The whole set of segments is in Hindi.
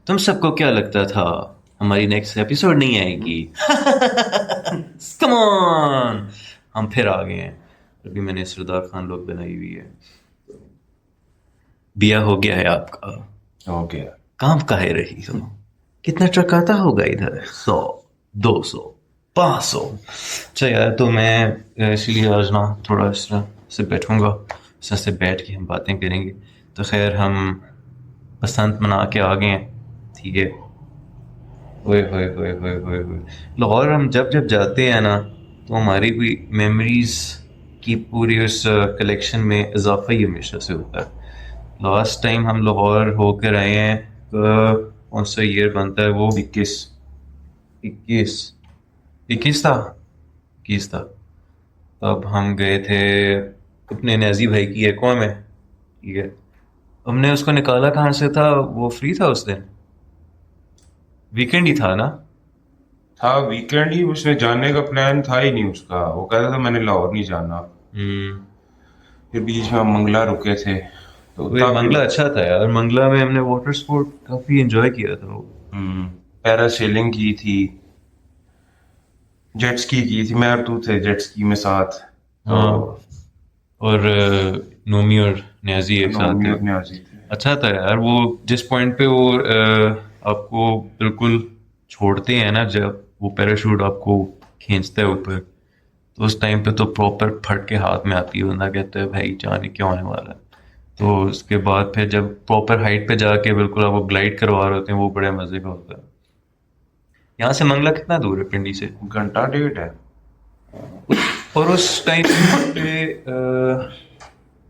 तुम सबको क्या लगता था हमारी नेक्स्ट एपिसोड नहीं आएगी? कम ऑन, हम फिर आ गए हैं। अभी मैंने सरदार खान लोग बनाई हुई है। बिया हो गया है आपका? हो गया। काम काहे रही हो? कितना ट्रक आता होगा इधर? 100, 200, 500? अच्छा यार, तो मैं इसलिए आज ना थोड़ा इस तरह से बैठूंगा, इस तरह से बैठ के हम बातें करेंगे। तो खैर, हम बसंत मना के आ गए हैं, ठीक है। ओए होए होए होए होए होए। लाहौर हम जब जब जाते हैं ना, तो हमारी भी मेमोरीज की पूरी उस कलेक्शन में इजाफा ही हमेशा से होता है। लास्ट टाइम हम लाहौर होकर आए हैं, कौन सा ईयर बनता है वो? 21। 21? 21 था, 21 था। तब हम गए थे अपने न्याजी भाई की एक्वा में, ठीक है। हमने उसको निकाला कहाँ से था? वो फ्री था उस दिन, वीकेंड ही था ना? था वीकेंड ही, उसने जाने का प्लान था ही नहीं उसका। वो कहता था मैंने लाहौर नहीं जाना। हम्म। फिर बीच में हम मंगला रुके थे, तो वे तब मंगला अच्छा था यार, मंगला में हमने वाटर स्पोर्ट काफी एंजॉय किया था वो। पैरासेलिंग की थी, जेट स्की की थी। मैं और तू थे जेट स्की में साथ। तो हाँ, और नोमी और न्याजी एक साथ नोमी थे। और न्याजी थे। अच्छा था यार वो। जिस पॉइंट पे वो आपको बिल्कुल छोड़ते हैं ना, जब वो पैराशूट आपको खींचता है ऊपर, तो उस टाइम पे तो प्रॉपर फट के हाथ में आती है, बंदा कहता है भाई जाने क्या होने वाला है। तो उसके बाद फिर जब प्रॉपर हाइट पे जाके बिल्कुल आपको ग्लाइड करवा रहे होते हैं, वो बड़े मजे का होता है। यहाँ से मंगला कितना दूर है पिंडी से? घंटा डेढ़ है। और उस टाइम पे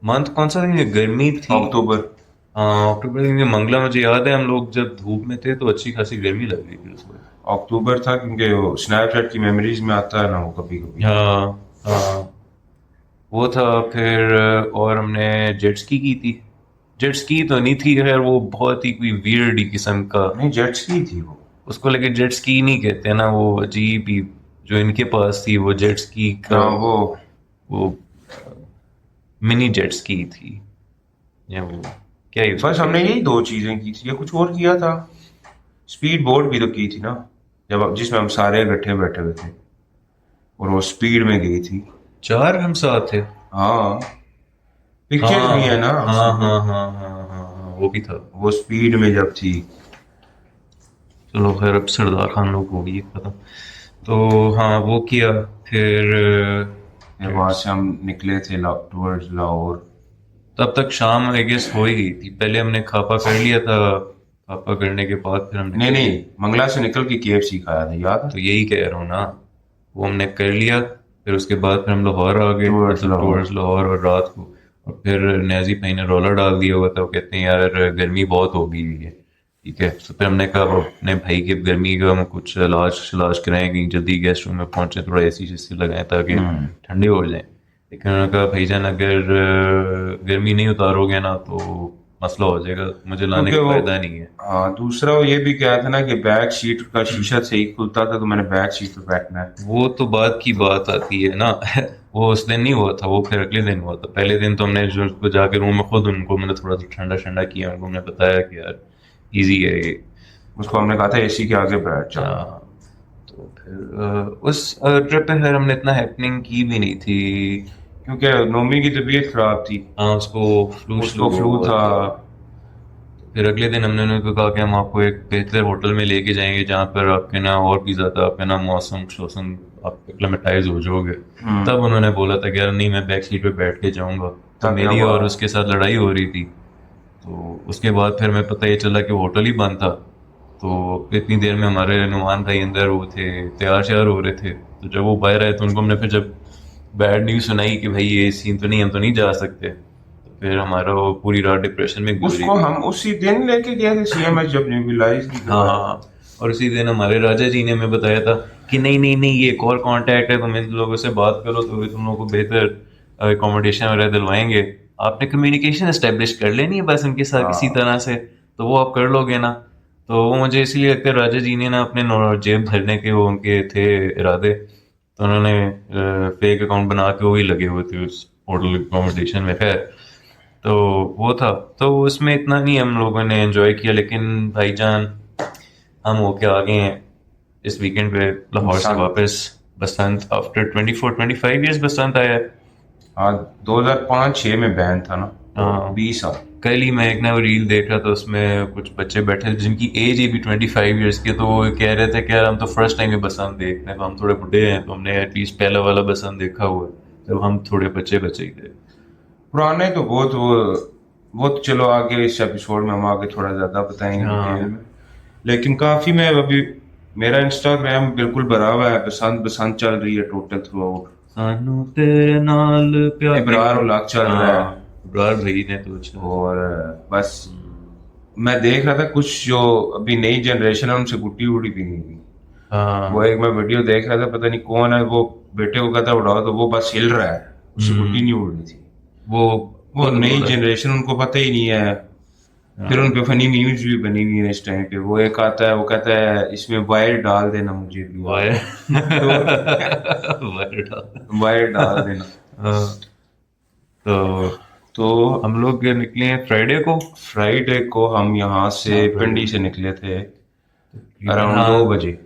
मंथ कौन सा था? गर्मी थी। अक्टूबर। हाँ, अक्टूबर में मंगला, मुझे याद है हम लोग जब धूप में थे तो अच्छी खासी गर्मी लग रही थी उस वक्त। अक्टूबर था क्योंकि वो स्नैपचैट की मेमोरीज में आता है ना वो कभी कभी। हाँ हाँ, वो था। फिर और हमने जेट स्की की थी। जेट स्की तो नहीं थी खैर, वो बहुत ही कोई वियर्ड ही किस्म का। नहीं, जेट स्की थी वो। उसको लेके जेट स्की नहीं कहते ना, वो अजीब ही। जो इनके पास थी वो जेट स्की का, हाँ वो। वो मिनी जेट स्की थी, या वो क्या ही उसको बस हमने कहते यही दो चीजें की थी या कुछ और किया था। स्पीड बोट भी तो की थी ना, जिसमें हम सारे इकट्ठे बैठे हुए थे और वो स्पीड में गई थी। हैं। चार हम साथ थे। हाँ, पिक्चर्स भी है हाँ ना हाँ उसमें। हाँ हाँ हाँ हाँ हाँ, वो भी था। वो स्पीड में जब थी। चलो खैर, अब सरदार खान लोग हो गई खत्म। तो हाँ, वो किया। फिर फिर वहां से हम निकले थे टूवर्ड्स लाहौर। तब तक शाम आई गेस हो ही गई थी। पहले हमने खापा कर लिया था, खापा करने के बाद फिर हम नहीं निकल नहीं, गए। मंगला से निकल के केएफसी खाया था, याद है? तो यही कह रहा हूँ ना, वो हमने कर लिया। फिर उसके बाद फिर हम लाहौर आ गए, टूवर्ड्स मतलब लाहौर। टूवर्ड्स लाहौर, और रात को। और फिर न्याजी भाई ने रोला डाल दिया हुआ था, वो कहते हैं यार गर्मी बहुत हो गई हुई है, ठीक है। तो फिर हमने कहा अब अपने भाई की गर्मी का हम कुछ इलाज इलाज कराएं, कहीं जल्दी गेस्ट रूम में पहुंचे, थोड़ा एसी शेसी लगाएं ताकि हम्म। ठंडे हो जाएं। लेकिन उन्होंने कहा भाईजान, अगर गर्मी नहीं उतारोगे ना तो मसला हो जाएगा, मुझे लाने क्योंकि का वो, फायदा नहीं है। हाँ, दूसरा वो ये भी कहा था ना कि बैक सीट का शीशा सही खुलता था, तो मैंने बैक सीट पे बैठना है। वो तो बात की तो बात आती है ना। वो उस दिन नहीं हुआ था, वो फिर अगले दिन हुआ था। पहले दिन तो हमने जो उसको जाके रूम में खुद उनको मैंने थोड़ा सा ठंडा ठंडा किया, उनको हमने बताया कि यार इजी है ये। उसको तो हमने कहा था एसी के आगे बैठ जाओ। हाँ, तो फिर उस ट्रिप पे फिर हमने इतना हैपनिंग की भी नहीं थी। क्योंकि नोमी की तबीयत खराब थी। हाँ, उसको फ्लू श्लू उसको फ्लू हुआ था। था। फिर अगले दिन हमने उनको कहा कि हम आपको एक बेहतर होटल में लेके जाएंगे, जहाँ पर आपके ना और भी ज़्यादा आपके ना मौसम शौसम आप एक्लेमेटाइज हो जाओगे। तब उन्होंने बोला था कि यार नहीं, मैं बैक सीट पे बैठ के जाऊंगा। तो तब मेरी अब और उसके साथ लड़ाई हो रही थी। तो उसके बाद फिर मैं पता ये चला कि वो होटल ही बंद था। तो इतनी देर में हमारे नुमान भाई अंदर वो थे, तैयार श्यार हो रहे थे। तो जब वो बाहर आए तो उनको हमने फिर जब बैड न्यूज़ सुनाई कि भाई ये सीन तो नहीं, हम तो नहीं जा सकते, तो फिर हमारा वो पूरी रात डिप्रेशन में गुजरी उसको थी। हम उसी दिन लेके गए थे सीएमएच, जब नेबुलाइज नहीं हाँ करवाया हाँ था। हाँ। और उसी दिन हमारे राजा जी ने हमें बताया था कि नहीं नहीं नहीं, ये एक और कांटेक्ट है, तुम इन लोगों से बात करो तो ये तुम लोगों को बेहतर अकोमोडेशन वगैरह दिलवाएंगे। आपने कम्युनिकेशन एस्टेब्लिश कर लेनी है बस उनके साथ किसी हाँ। तरह से, तो वो आप कर लोगे ना। तो वो मुझे इसलिए लगता है राजा जी ने ना अपने जेब भरने के वो उनके थे इरादे, तो उन्होंने फेक अकाउंट बना के वही लगे हुए थे उस होटल अकोमोडेशन में। खैर, तो वो था। तो उसमें इतना नहीं हम लोगों ने एंजॉय किया, लेकिन भाईजान हम होके आ गए हैं इस वीकेंड पे लाहौर से बसंत। वापस। बसंत आफ्टर 24-25 ईयर्स बसंत आया है। हाँ, 2005-6 में बैन था ना, हाँ। 20 साल। कल ही मैं एक ना रील देख रहा था, उसमें कुछ बच्चे बैठे थे जिनकी एज ही भी 25 ईयर्स की, तो वो कह रहे थे कि यार हम तो फर्स्ट टाइम ही बसंत देख रहे हैं, तो हम थोड़े बुढ़े हैं, तो हमने एटलीस्ट पहला वाला बसंत देखा हुआ है जब हम थोड़े बच्चे बच्चे ही थे। पुराने तो बहुत वो तो चलो आगे इस एपिसोड में हम आगे थोड़ा ज्यादा बताएंगे डिटेल हाँ। में। लेकिन काफी मैं अभी मेरा इंस्टाग्राम बिल्कुल भरा हुआ है, बसंत बसंत चल रही है टोटल थ्रू आउट। सानू तेरे नाल प्यार। इब्रार उलाग चल रहा है। हाँ, इब्रार भाई ने तो अच्छा। और बस मैं देख रहा था कुछ जो अभी नई जनरेशन है उनसे गुट्टी उड़ी भी नहीं हुई। वो हाँ। एक मैं वीडियो देख रहा था, पता नहीं कौन है, वो बेटे को कहता उड़ाओ तो वो बस हिल रहा है, उससे गुट्टी नहीं उड़ रही थी। वो वो नई जनरेशन उनको पता ही नहीं है। फिर उन पे फनी मीम्स भी बनी हुई है इस टाइम पे। वो एक आता है, वो कहता है इसमें वायर डाल देना मुझे भी, वायर तो वायर डाल। वायर डाल देना। हाँ, तो तो हम लोग निकले हैं फ्राइडे को। फ्राइडे को हम यहाँ से पिंडी से निकले थे अराउंड 2 बजे।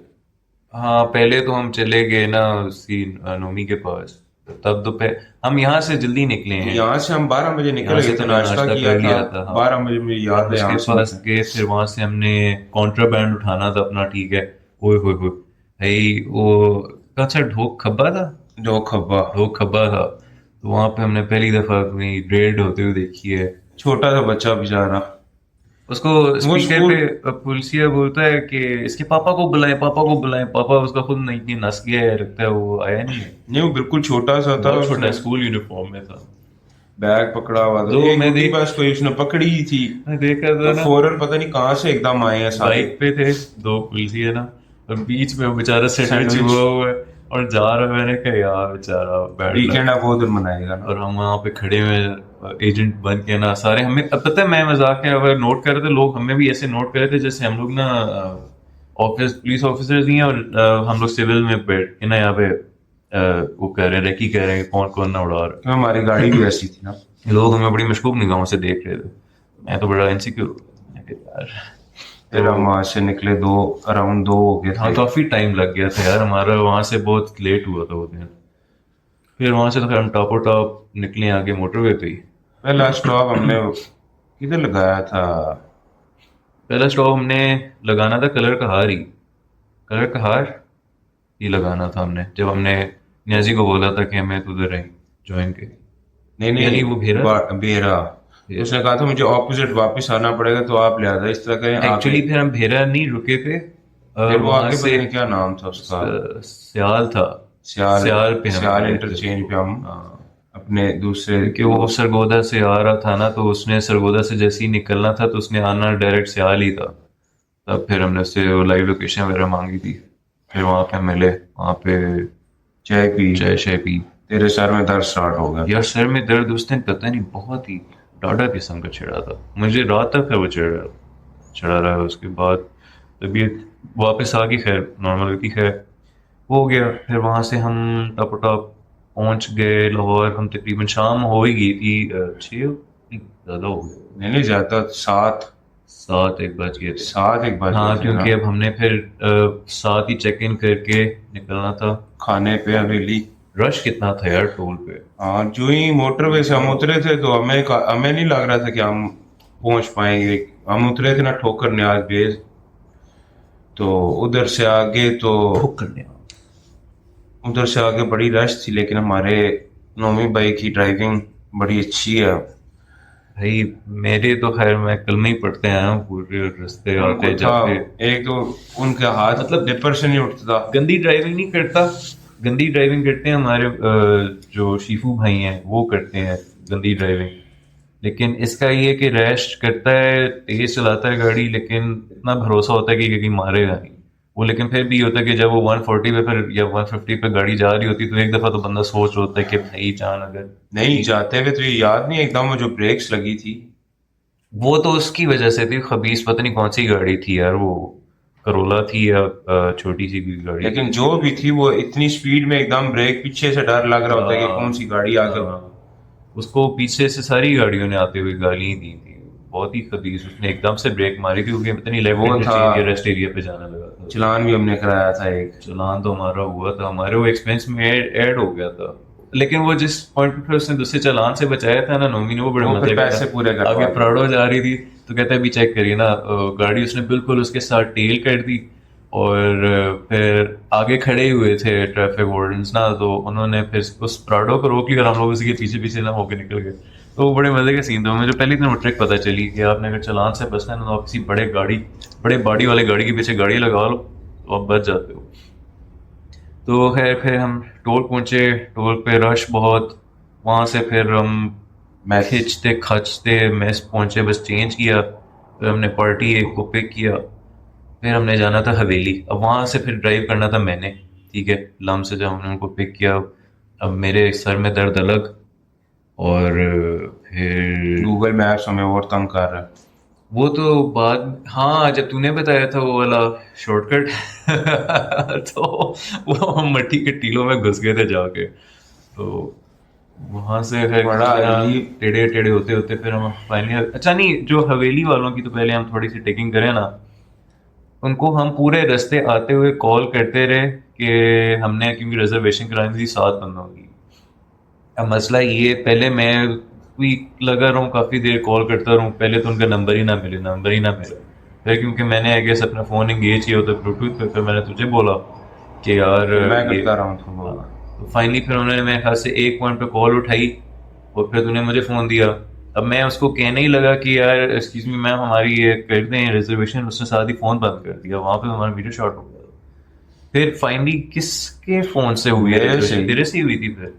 हाँ, पहले तो हम चले गए ना उसकी नोमी के पास, तब दोपहर हम यहाँ से जल्दी निकले हैं। यहाँ से हम 12 बजे निकल यहाँ से गए तो थे, मैं नाश्ता किया कर लिया था था। हाँ। 12 बजे, मुझे याद है। यहाँ उसके से पास निकले। गए, फिर वहां से हमने कॉन्ट्राबैंड उठाना था अपना, ठीक है। ओए होए होए भाई, वो कौन सा ढोक खब्बा था? जो खब्बा, ढोक खब्बा था। तो वहां पे हमने पहली दफा अपनी रेड होते हुए देखी है। छोटा सा बच्चा बेचारा, उसको वो स्पीकर स्कूल, पे पुलिसिया बोलता है कि इसके पापा को बुलाएं, पापा को बुलाएं। पापा उसका खुद नहीं, इतनी नस गया है, लगता है वो आया नहीं है। नहीं वो बिल्कुल छोटा सा था, बहुत छोटा उसने स्कूल यूनिफॉर्म में था। बैग पकड़ा हुआ था। तो एक मैं गुड्डी बस कोई उसने पकड़ी ही थी, देखा था तो ना, फौरन पता नहीं कहाँ से एकदम आए हैं सारे। बाइक पे थे दो पुलिसिया ना, और बीच में वो बेचारा सैंडविच सैंडविच। हुआ हुआ है और जा रहा है। मैंने कहा यार बेचारा बैड लक। वीकेंड आप बहुत दिन मनाएगा ना। और हम वहाँ पे खड़े हुए एजेंट बन के ना सारे, हमें अब पता है, मैं मजाक में अगर नोट कर रहे थे लोग, हमें भी ऐसे नोट कर रहे थे जैसे हम लोग ना ऑफिस पुलिस ऑफिसर्स ही हैं, और हम लोग सिविल में बैठ के ना यहाँ पे वो कह रहे हैं, रेकी कह रहे हैं कौन कौन ना उड़ा रहा तो हमारी गाड़ी भी ऐसी थी ना। है। लोग हमें बड़ी मशकूक निगाहों से देख रहे थे। मैं तो बड़ा इनसिक्योर यार। फिर हम वहां से निकले अराउंड 2 हो गए हाँ, थे। काफी टाइम लग गया था यार हमारा, वहां से बहुत लेट हुआ था वो दिन। फिर वहां से तो फिर हम टॉप टॉप निकले आगे मोटरवे पे ही। पहला स्टॉप हमने किधर लगाया था? पहला स्टॉप हमने लगाना था कलर कहार ही। कलर कहार ही लगाना था हमने, जब हमने न्याजी को बोला था कि हमें तो उधर ज्वाइन के। नहीं यानी नहीं, वो भेरा। बेरा। उसने कहा था मुझे ऑपोजिट वापस आना पड़ेगा, तो आप ले आधा इस तरह करें आगे। एक्चुअली फिर हम भेरा नहीं रुके थे, फिर वो वहां आगे से पता नहीं क्या नाम था उसका, सियाल था। सियाल पे हम सियाल गए थे। इंटरचेंज पे हम हाँ, अपने दूसरे क्योंकि वो सरगोदा से आ रहा था ना, तो उसने सरगोदा से जैसे ही निकलना था तो उसने आना डायरेक्ट सियाल ही था। तब फिर हमने उससे लाइव लोकेशन वगैरह मांगी थी, फिर वहां पे मिले, वहां पे चाय पी। चाय शाय पी। तेरे सर में दर्द स्टार्ट हो गया। यार सर में दर्द उस दिन पता नहीं बहुत ही डाढ़ा किस्म का छिड़ा था, मुझे रात तक है वो चढ़ा रहा है। उसके बाद तबीयत वापस आ गई, खैर नॉर्मल की खैर हो गया। फिर वहां से हम टप टप पहुंच गए लाहौर। हम तकरीबन शाम हो ही गई थी, 6 नहीं, ज्यादा हो गया, नहीं नहीं, ज्यादा 7 7 एक बज गए थे। 7 एक बजे हाँ, थे क्योंकि ना। अब हमने फिर 7 ही चेक इन करके निकलना था। खाने पे हवेली। रश कितना था यार टोल पे। हाँ, जो ही मोटरवे से हम उतरे थे तो हमें नहीं लग रहा था कि हम पहुंच पाएंगे। हम उतरे थे ना ठोकर न्याज बेस, तो उधर से आगे तो करने उधर से आगे बड़ी रश थी, लेकिन हमारे नोमी भाई की ड्राइविंग बड़ी अच्छी है। भाई, मेरे तो खैर मैं कल में ही पढ़ते आया हूँ पूरे रास्ते आते उनको था जाते। एक तो उनके हाथ मतलब डिपर से नहीं उठता था। गंदी ड्राइविंग नहीं करता, गंदी ड्राइविंग करते हैं हमारे जो शीफू भाई हैं वो करते हैं गंदी ड्राइविंग। लेकिन इसका ये कि रैश करता है, तेज चलाता है गाड़ी, लेकिन इतना भरोसा होता है कि कहीं मारेगा नहीं वो। लेकिन फिर भी होता है कि जब वो 140 पे फिर या 150 पे गाड़ी जा रही होती है, तो एक दफा तो बंदा सोच होता है कि भाई जान अगर नहीं जाते हुए तो ये याद नहीं एकदम वो जो ब्रेक्स लगी थी। वो तो उसकी वजह से थी खबीस, पता नहीं कौन सी गाड़ी थी यार वो, करोला थी या छोटी सी कोई गाड़ी। लेकिन जो भी थी वो इतनी स्पीड में एकदम ब्रेक, पीछे से डर लग रहा होता है कि कौन सी गाड़ी आगे। उसको पीछे से सारी गाड़ियों ने आते हुए गाली दी थी। बहुत ही खबीस, उसने एकदम से ब्रेक मारी थी क्योंकि पता नहीं लेफ्ट वो हैंड था। चेंज रेस्ट एरिया पे जाने लगा था। चलान भी हमने कराया था एक। चलान तो हमारा हुआ था, हमारे वो एक्सपेंस में ऐड हो गया था, लेकिन वो जिस पॉइंट पे उसने दूसरे चालान से बचाया था ना नोमी ने, वो बड़े वो मजे फिर का पैसे था। पूरे करवा आगे दिए। प्राडो जा रही थी तो कहता है अभी चेक करिए ना, गाड़ी उसने बिल्कुल उसके साथ टेल कर दी, और फिर आगे खड़े हुए थे ट्रैफिक वार्डन्स ना, तो उन्होंने फिर उस प्राडो को रोक लिया और हम लोग उसी के पीछे पीछे ना होके निकल गए। तो वो बड़े मजे का सीन था। मुझे पहली दिन वो ट्रिक पता चली कि आपने अगर चालान से बचना है ना, तो आप किसी बड़े बॉडी वाले गाड़ी के पीछे गाड़ी लगा लो तो आप बच जाते हो। तो खैर फिर हम टोल पहुंचे, टोल पे रश बहुत, वहां से फिर हम मैं खींचते खचते मेस पहुंचे, बस चेंज किया, फिर हमने पार्टी एक को पिक किया, फिर हमने जाना था हवेली। अब वहां से फिर ड्राइव करना था मैंने, ठीक है, लम से जब हमने उनको पिक किया, अब मेरे सर में दर्द अलग, और फिर गूगल मैप्स हमें और तंग कर रहा है। वो तो बाद, हाँ जब तूने बताया था वो वाला शॉर्टकट तो वो हम मट्टी के टीलों में घुस गए थे जाके। तो वहां से फिर बड़ा अजीब। टेढ़े टेढ़े होते होते फिर हम फाइनली, अच्छा नहीं, जो हवेली वालों की तो पहले हम थोड़ी सी टेकिंग करें ना, उनको हम पूरे रास्ते आते हुए कॉल करते रहे कि हमने, क्योंकि रिजर्वेशन करानी थी 7 बंदों की। अब मसला ये, पहले मैं भी लगा रहा हूँ काफ़ी देर कॉल करता रहूँ, पहले तो उनका नंबर ही ना मिले। फिर क्योंकि मैंने आई गेस अपना फ़ोन इंगेज किया होता ब्लूटूथ पे, फिर मैंने तुझे बोला कि यार फिर मैं ये, करता रहा हूँ तो हाँ। तो फाइनली फिर उन्होंने मेरे ख्याल से एक पॉइंट पे कॉल उठाई, और फिर तूने मुझे फ़ोन दिया। अब मैं उसको कहने ही लगा कि यार एक्सक्यूज मी मैम, हमारी ये कर दें रिजर्वेशन, उसने साथ ही फ़ोन बंद कर दिया, वहाँ पे हमारा वीडियो शॉट हो गया। फिर फाइनली किसके फ़ोन से हुई है मेरे से रिजर्वेशन? ही। तेरे से ही हुई थी फिर?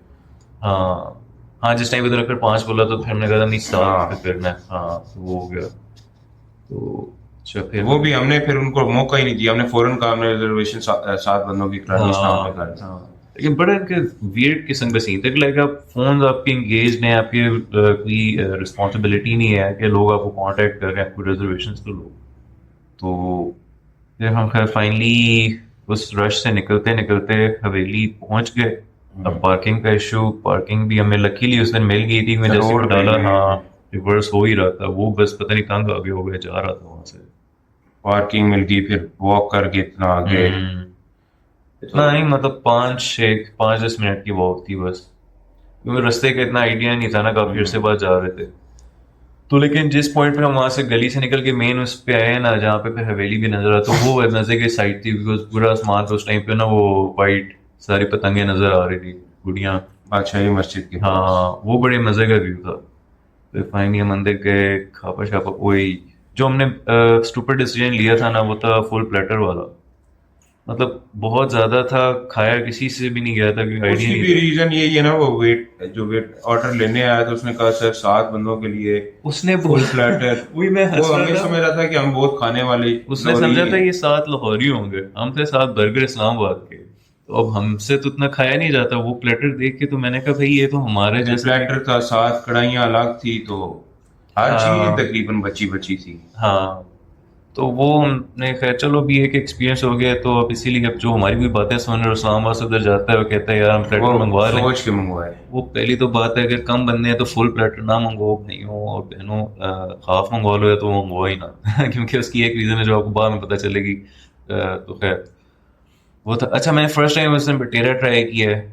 हाँ हाँ, जिस टाइम पे तूने फिर 5 बोला तो फिर हमने कहा था नहीं 7 पे हाँ, करना है, हाँ तो वो हो गया। तो अच्छा फिर वो भी हमने फिर उनको मौका ही नहीं दिया। हमने फौरन कहा हमने रिजर्वेशन 7 बंदों की करानी, इस्लाम में हाँ कर। हाँ, लेकिन बड़ा इनके वियर्ड किस्म का सीन था कि लाइक आप फोन आपके इंगेज हैं, आपकी कोई रिस्पॉन्सिबिलिटी नहीं है कि लोग आपको कांटेक्ट कर रहे हैं, आपको रिजर्वेशन तो लो। तो फिर हम खैर फाइनली उस रश से निकलते निकलते हवेली पहुंच गए। अब पार्किंग का इशू, पार्किंग भी हमें लकीली उस दिन मिल गई थी, मैं जैसे रोड वो पे डाला, ही हाँ रिवर्स हो ही रहा था वो, बस पता नहीं तंग आगे हो गया, जा रहा था वहां से। पार्किंग मिल गई, फिर वॉक करके इतना आगे। इतना तो नहीं, मतलब 5-10 मिनट की वॉक थी बस, क्योंकि रास्ते का इतना आइडिया नहीं था ना, काफी अरसे बाद जा रहे थे। तो लेकिन जिस पॉइंट पे हम वहां से गली से निकल के मेन उस पे आए ना, जहाँ पे फिर हवेली भी नजर आ, तो वो मजे की साइड थी, बिकॉज पूरा आसमान पे उस टाइम पे ना वो वाइट सारी पतंगे नजर आ रही थी, गुड़ियाँ। बादशाही मस्जिद के पास। हाँ वो बड़े मजे का व्यू था। फिर फाइनली हम अंदर गए, खापा शापा, वही जो हमने स्टूपिड डिसीजन लिया था ना, वो था फुल प्लेटर वाला, मतलब बहुत ज्यादा था, खाया किसी से भी नहीं गया था, क्योंकि आइडिया उसकी नहीं भी था। रीजन यही है ना, वो वेट ऑर्डर लेने आया तो उसने कहा सर 7 बंदों के लिए उसने फुल प्लेटर। वही मैं वो हंस रहा हमें था, समझ रहा था कि हम बहुत खाने वाले उसने लोग समझा ही था हैं। ये 7 लाहौरी होंगे, हम थे 7 बर्गर इस्लामाबाद के, तो अब हमसे तो उतना खाया नहीं जाता। वो प्लेटर देख के तो मैंने कहा भाई ये तो हमारे वो जैसा भी। प्लेटर था, 7 कढ़ाइयाँ अलग थी, तो हर चीज हाँ तकरीबन बची बची थी। हाँ, तो वो हमने खैर चलो अभी एक एक्सपीरियंस हो गया, तो अब इसीलिए अब जो हमारी भी बातें सुन रहे, इस्लामाबाद से उधर जाता है वो कहता है यार हम वो प्लेटर मंगवा लें। सोच के मंगवाए। वो पहली तो बात है, अगर कम बंदे हैं तो फुल प्लेटर ना मंगवाओ भाइयों और बहनों, हाफ मंगवा लो या तो मंगवा ही ना क्योंकि उसकी एक रीज़न है जो आपको बाद में पता चलेगी। तो खैर वो था। अच्छा मैंने फर्स्ट टाइम उस दिन बटेरा ट्राई किया है,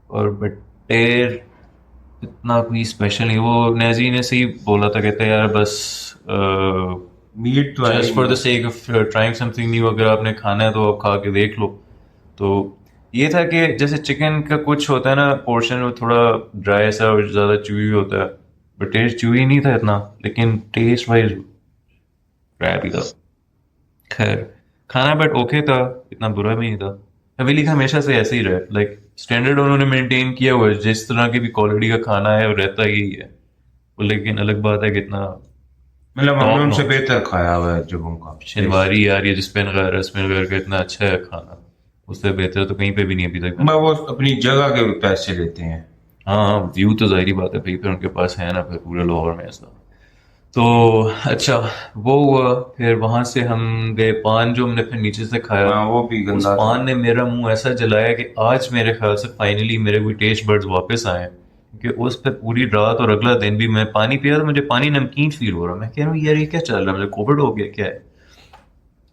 और बटेर इतना कोई स्पेशल नहीं, वो नेजी ने सही बोला था, कहते हैं यार बस मीट तो है जस्ट ही फॉर द नहीं। Sake of trying something new, अगर आपने खाना है तो आप खा के देख लो। तो ये था कि जैसे चिकन का कुछ होता है ना पोर्शन, वो थोड़ा ड्राई सा और ज़्यादा च्यूई होता है, बट टेस्ट च्यूई नहीं था इतना, लेकिन टेस्ट वाइज क्रैप ही था। खैर खाना बट ओके था, इतना बुरा भी नहीं था। हवेली का हमेशा से ऐसे ही रहा, लाइक स्टैंडर्ड उन्होंने मेंटेन किया हुआ है, जिस तरह की भी क्वालिटी का खाना है वो रहता यही है वो, लेकिन अलग बात है कि इतना मतलब हमने टॉप उनसे नॉच। बेहतर खाया हुआ है जगहों का टेस्ट। शनवारी यार, ये जिसपे रसमिन वगैरह का इतना अच्छा है खाना, उससे बेहतर तो कहीं पे भी नहीं अभी तक मैं बना। वो अपनी जगह के पैसे लेते हैं। हाँ हाँ, व्यू तो जाहिर ही बात है भाई, फिर उनके पास है ना, फिर पूरे लाहौर में ऐसा। तो अच्छा वो हुआ, फिर वहां से हम गए, पान जो हमने फिर नीचे से खाया, हाँ, वो भी उस गंदा था। पान ने मेरा मुंह ऐसा जलाया कि आज मेरे ख्याल से फाइनली मेरे कोई टेस्ट बड्स वापस आए हैं। कि उस पर पूरी रात और अगला दिन भी मैं पानी पिया तो मुझे पानी नमकीन फील हो रहा, मैं कह रहा हूँ यार ये क्या चल रहा है, मुझे कोविड हो गया क्या है।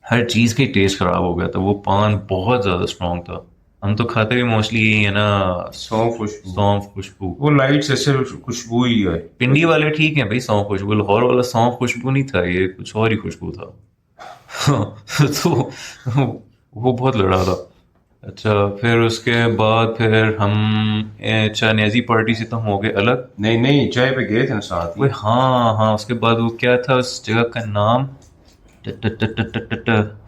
हर चीज़ का टेस्ट खराब हो गया था, वो पान बहुत ज़्यादा स्ट्रॉन्ग था। हम तो खाते भी मोस्टली यही है ना, सौंफ खुशबू, सौंफ खुशबू। वो लाइट से सिर्फ खुशबू ही है। पिंडी वाले ठीक है भाई, सौंफ खुशबू, लाहौर वाला सौंफ खुशबू नहीं था, ये कुछ और ही खुशबू था। तो वो बहुत लड़ा था। अच्छा फिर उसके बाद फिर हम अच्छा न्याजी पार्टी से तो हम हो गए अलग। नहीं नहीं, चाय पे गए थे ना साथ वो ही। हाँ हाँ, उसके बाद वो क्या था उस जगह का नाम,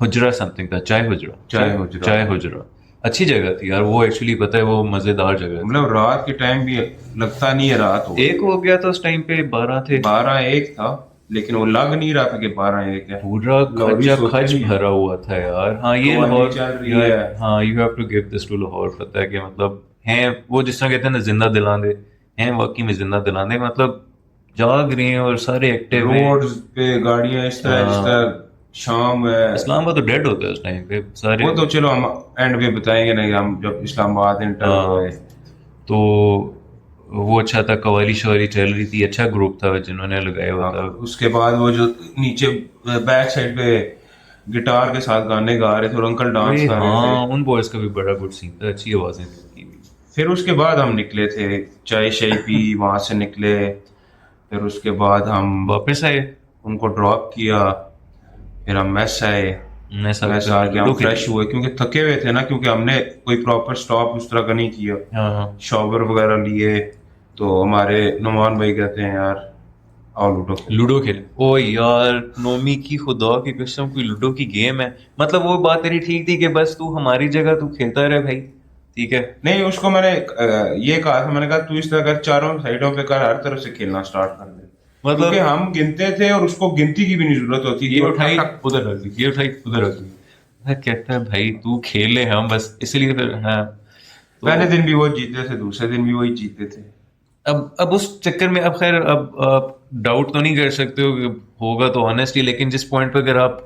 हुजरा समथिंग था, चाय हुजरा, चाय हुजरा। चाय हुजरा। अच्छी जगह थी यार वो, एक्चुअली पता है वो मजेदार जगह थी। मतलब रात के टाइम भी लगता नहीं है रात हो। एक हो गया था उस टाइम पे, 12 थे। 12-1 था, लेकिन वो लग नहीं रहा था कि 12-1 है। पूरा लोरी खचा सोते खच नहीं है। भरा हुआ था यार। हाँ ये कव्वाली लाहौर चल रही यार, है। हाँ you have to give this to Lahore, पता है कि मतलब हैं वो जिस तरह कहते हैं ना जिंदा दिलांदे, हैं वाकई में जिंदा दिलांदे, मतलब जाग रहे हैं और सारे एक्टिव हैं। रोड पे गाड़ियां इस तरह जिस तरह शाम है। इस्लामाबाद तो डेड होता है उस टाइम पे सारे। वो तो चलो हम एंड पे बताएंगे ना कि हम जब इस्लामाबाद इंटर हुए। तो वो अच्छा था, कवाली शवाली चल रही थी, अच्छा ग्रुप था जिन्होंने लगाया हुआ था। उसके बाद वो जो नीचे बैक साइड पे गिटार के साथ गाने गा रहे थे और अंकल डांस अरे कर रहे थे। हाँ, उन बॉयज का भी बड़ा गुड सीन था, अच्छी आवाजें थी उनकी भी। फिर उसके बाद हम निकले थे, चाय शाय पी, वहां से निकले। फिर उसके बाद हम वापस आए, उनको ड्रॉप किया। फिर हम मैस आए। मैं सब मैस आके हम फ्रेश हुए क्योंकि थके हुए थे ना, क्योंकि हमने कोई प्रॉपर स्टॉप उस तरह का नहीं किया। हाँ हाँ। शॉवर वगैरह लिए। तो हमारे नुमान भाई कहते हैं यार आओ लूडो खेलो। लूडो खेले, ओ यार नोमी की खुदा की कसम, कोई लूडो की गेम है। मतलब वो बात तेरी ठीक थी कि बस तू हमारी जगह तू खेलता रहे भाई, ठीक है। नहीं, उसको मैंने ये कहा था, मैंने कहा तू इस तरह कर, चारों साइडों पे कर, हर तरफ से खेलना स्टार्ट कर दे। क्योंकि मतलब हम गिनते थे और उसको गिनती की भी नहीं जरूरत होती थी। ये और उठाई ठक ठक। उधर रख दी, ये उठाई उधर रख दी। मैं कहता है भाई तू खेले, हम बस इसलिए फिर हाँ। तो पहले दिन भी वो जीते थे, दूसरे दिन भी वही जीते थे। अब उस चक्कर में अब खैर अब आप डाउट तो नहीं कर सकते हो कि होगा तो ऑनेस्टली, लेकिन जिस पॉइंट पे अगर आप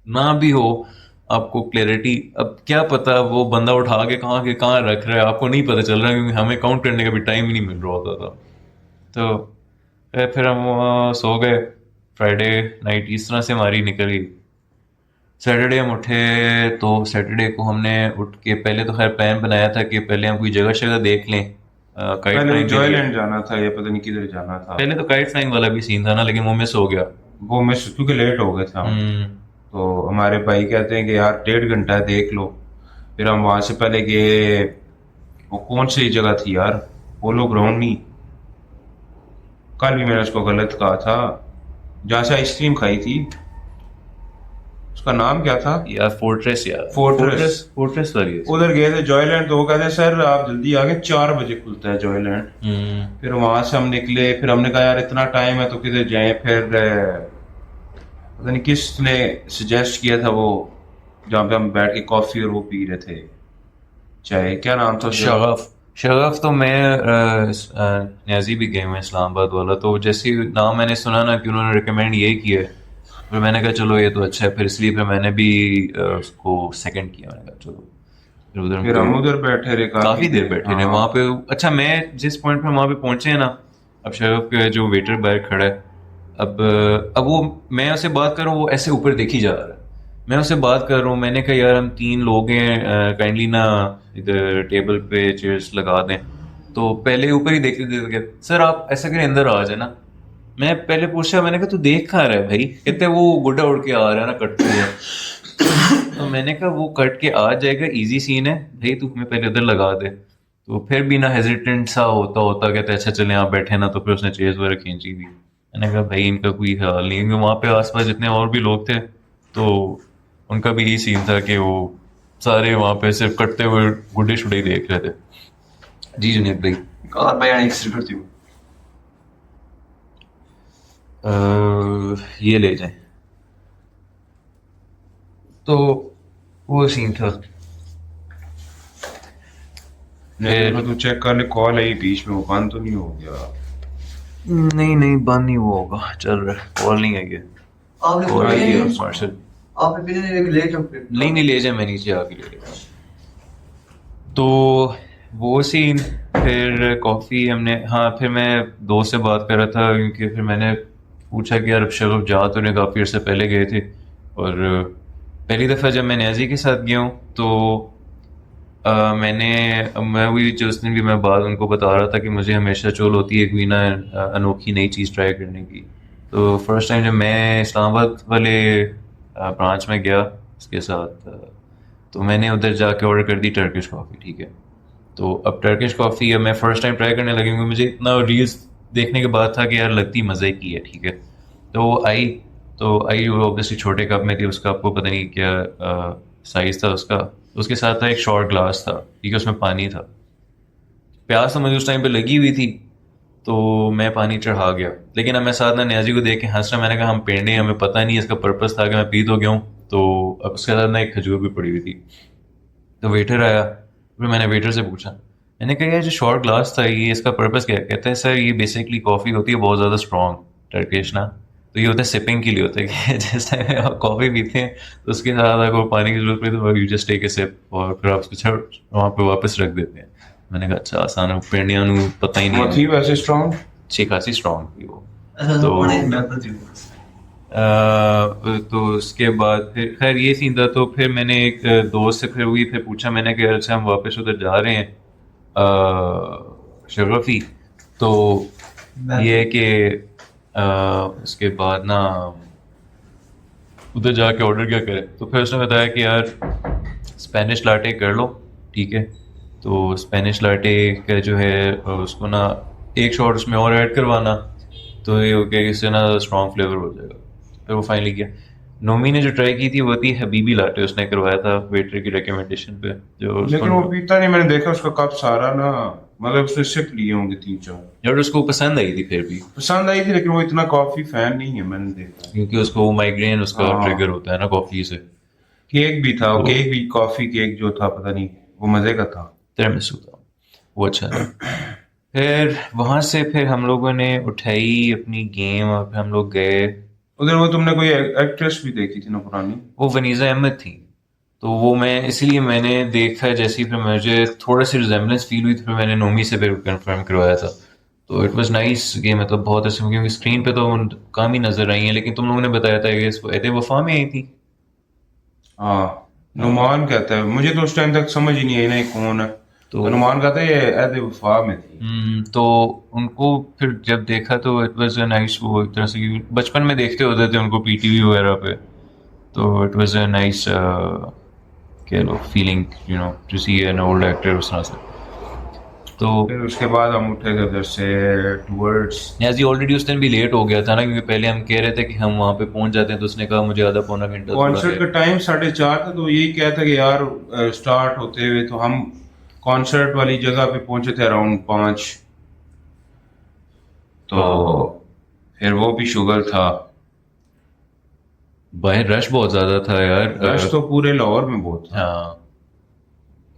ना भी हो, आपको क्लैरिटी, अब क्या पता वो बंदा उठा के कहाँ रख रहा है, आपको नहीं पता चल रहा, क्योंकि हमें काउंट करने का भी टाइम ही नहीं मिल रहा होता था। तो फिर हम वहाँ सो गए, फ्राइडे नाइट इस तरह से हमारी निकल गई। सैटरडे हम उठे, तो सैटरडे को हमने उठ के पहले तो खैर प्लान बनाया था कि पहले हम कोई जगह शगह देख लें काइट पहले वो फ्लाइंग के लिए। जॉयलैंड जाना था या पता नहीं किधर जाना था। पहले तो काइट फ्लाइंग वाला भी सीन था ना, लेकिन वो मिस हो गया। वो मिस, क्योंकि लेट हो गए थे हम। हम्म। तो हमारे भाई कहते हैं कि यार 1.5 घंटा है, देख लो। फिर हम वहां से पहले गए, वो कौन सी जगह थी यार, पोलो ग्राउंड नहीं, कल भी मैंने उसको गलत कहा था, जहाँ से आइसक्रीम खाई थी, उसका नाम क्या था। यार फोर्ट्रेस, यार फोर्ट्रेस। फोर्ट्रेस वाली है। उधर गए थे जॉयलैंड, तो वो कहते हैं सर आप जल्दी आ गए, 4 बजे खुलता है जॉयलैंड। फिर वहां से हम निकले, फिर हमने कहा यार इतना टाइम है तो किधर जाएं। फिर पता नहीं किसने सजेस्ट किया था वो, जहाँ पे हम बैठ के कॉफी और वो पी रहे थे, चाय, क्या नाम था उसका? शगफ, शगफ तो मैं न्याजी भी गए हुए हैं इस्लामाबाद वाला, तो जैसे ही नाम मैंने सुना ना कि उन्होंने रिकमेंड ये किया, फिर मैंने कहा चलो ये तो अच्छा है, फिर इसलिए फिर मैंने भी उसको सेकंड किया, मैंने कहा चलो फिर उधर फिर हम उधर बैठे रहे काफी देर बैठे रहे हाँ। वहां पे। अच्छा मैं जिस पॉइंट पे वहां पे पहुंचे हैं ना, अब शगफ के जो वेटर बाहर खड़ा है, अब वो मैं उससे बात कर रहा हूँ, वो ऐसे ऊपर देखी जा रहा है, मैं उससे बात कर रहा हूँ, मैंने कहा यार हम 3 लोग हैं, काइंडली ना इधर टेबल पे चेयर्स लगा दें। तो पहले ऊपर ही देखते देखते सर आप ऐसा करें अंदर आ जाए ना। मैं पहले पूछा, मैंने कहा तू देख कहाँ रहा है भाई, कहते वो गुड्डा उड़ के आ रहा है ना कटते हुए। तो मैंने कहा वो कट के आ जाएगा, इजी सीन है भाई, तू हमें पहले उधर लगा दे। तो फिर भी ना हेजिटेंट सा होता होता कहते अच्छा चले यहाँ बैठे ना, तो फिर उसने चेयर्स वगैरह खींची थी। मैंने कहा भाई इनका कोई ख्याल नहीं, क्योंकि वहाँ पे आसपास जितने और भी लोग थे तो उनका भी यही सीन था कि वो सारे वहाँ पे सिर्फ कटते हुए गुड्डे शुड्डे ही देख रहे थे। जी जुनेद भाई। कार बयान एक्सर करती हूँ। ये ले जाए, तो वो सीन था। नहीं तो चेक कर ले, कॉल आई बीच में, वो बंद तो नहीं हो गया? नहीं नहीं बंद नहीं हुआ होगा, चल रहा है, कॉल नहीं आई है। आपने कॉल बोला आई है नहीं, मार्शल। आपने पीछे नहीं लेट हो फिर। नहीं नहीं ले जाए, मैं नीचे आके ले लेगा। तो वो सीन, फिर कॉफ़ी हमने, हाँ फिर मैं दोस्त से बात कर रहा था क्योंकि फिर मैंने पूछा कि यार अब शगफ जा तो नहीं, काफ़ी अर्से पहले गए थे, और पहली दफ़ा जब मैं न्याजी के साथ गया हूँ तो मैं हुई जिस दिन भी मैं बात उनको बता रहा था कि मुझे हमेशा चोल होती है कोई ना अनोखी नई चीज़ ट्राई करने की। तो फर्स्ट टाइम जब मैं इस्लामाबाद वाले ब्रांच में गया उसके साथ, तो मैंने उधर जाके ऑर्डर कर दी टर्किश कॉफ़ी, ठीक है। तो अब टर्किश कॉफ़ी अब मैं फ़र्स्ट टाइम ट्राई करने लगी, क्योंकि मुझे इतना रील्स देखने के बाद था कि यार लगती मज़े की है, ठीक है। तो वो आई, वो ऑब्वियसली छोटे कप में थी, उसका आपको पता नहीं क्या साइज़ था उसका। उसके साथ था एक शॉर्ट ग्लास था, ठीक है, उसमें पानी था। प्यास तो मुझे उस टाइम पे लगी हुई थी, तो मैं पानी चढ़ा गया, लेकिन अब मैं साथ ना न्याजी को देख के हंस रहा, मैंने कहा हम पेंडे, हमें पता नहीं इसका पर्पस था कि मैं पी तो गया हूँ। तो अब उसके साथ ना एक खजूर भी पड़ी हुई थी। तो वेटर आया, फिर मैंने वेटर से पूछा, मैंने कहा यार जो शॉर्ट ग्लास था ये इसका पर्पस क्या है? कहता है सर ये बेसिकली कॉफ़ी होती है बहुत ज़्यादा स्ट्रॉन्ग टर्किश ना, तो ये होता है सिपिंग के लिए होता है कि जिस टाइम आप कॉफ़ी पीते हैं तो उसके साथ आपको पानी की जरूरत पड़ी तो you just take a sip और फिर आप उसको वहाँ पे वापस रख देते हैं। मैंने कहा अच्छा आसान है, पिंडियां पता ही नहीं वो थी वैसे स्ट्रॉन्ग, अच्छी खासी स्ट्रॉन्ग थी वो। अच्छा तो बड़े मैं करती हूँ तो उसके बाद फिर खैर ये सीन था, तो फिर मैंने एक दोस्त से फिर हुई, फिर पूछा मैंने कि अच्छा हम वापस उधर जा रहे हैं शगफी, तो ये है कि उसके बाद ना उधर जाके ऑर्डर क्या करें। तो फिर उसने बताया कि यार स्पेनिश लाटे कर लो, ठीक है। तो स्पेनिश लाटे का जो है उसको ना एक शॉट उसमें और ऐड करवाना, तो ये हो गया कि इससे ना स्ट्रॉन्ग फ्लेवर हो जाएगा। फिर वो फाइनली किया। नोमी ने जो ट्राई की थी वो थी हबीबी लाटे, उसने करवाया था वेटर की रिकमेंडेशन पे। जो लेकिन वो पीता नहीं, मैंने देखा उसका कप सारा ना, मतलब उसने सिप लिए होंगे 3-4। यार उसको पसंद आई थी फिर भी, पसंद आई थी, लेकिन वो इतना कॉफी फैन नहीं है, मैंने देखा। क्योंकि उसको माइग्रेन उसका हाँ। ट्रिगर होता है ना कॉफ़ी से। केक भी था, वो तो केक भी, कॉफी केक जो था पता नहीं, वो मजे का था। तिरामिसू था, वो अच्छा था। फिर वहां से फिर हम लोगों ने उठाई अपनी गेम और फिर हम लोग गए। उधर वो तुमने कोई एक्ट्रेस भी देखी थी ना पुरानी? वो वनीज़ा अहमद थी, तो वो मैं इसलिए मैंने देखा जैसे ही फिर मुझे थोड़ा सी रिजेम्बलेंस फील हुई, तो फिर मैंने नोमी से फिर कंफर्म करवाया था। तो इट वाज नाइस गेम, मतलब बहुत अच्छा, क्योंकि स्क्रीन पे तो कम ही नजर आई है, लेकिन तुम लोगों ने बताया था कि वो एते वफा में आई थी। हाँ, नुमान कहता है, मुझे तो उस टाइम तक समझ ही नहीं आई ना ये कौन है। तो तो नुमान कहता है ये ऐदे वफा में थी। तो उनको फिर जब देखा तो इट वाज अ नाइस, वो एक तरह से क्योंकि बचपन में देखते होते थे उनको पीटीवी वगैरह पे, तो इट वाज अ नाइस कह लो feeling, you know, to see an old actor उस तरह से। तो फिर उसके बाद हम उठे थे उधर से टूवर्ड्स। न्याजी ऑलरेडी उस दिन भी लेट हो गया था ना, क्योंकि पहले हम कह रहे थे कि हम वहाँ पे पहुंच जाते हैं, तो उसने कहा मुझे आधा पौना घंटा थोड़ा कॉन्सर्ट का है। टाइम 4:30 था, तो यही कहता कि यार स्टार्ट होते हुए, तो हम कॉन्सर्ट वाली जगह पे पहुंचे थे अराउंड 5। तो फिर वो भी शुगर था। बाहर रश बहुत ज्यादा था यार। रश तो पूरे लाहौर में बहुत था। हाँ,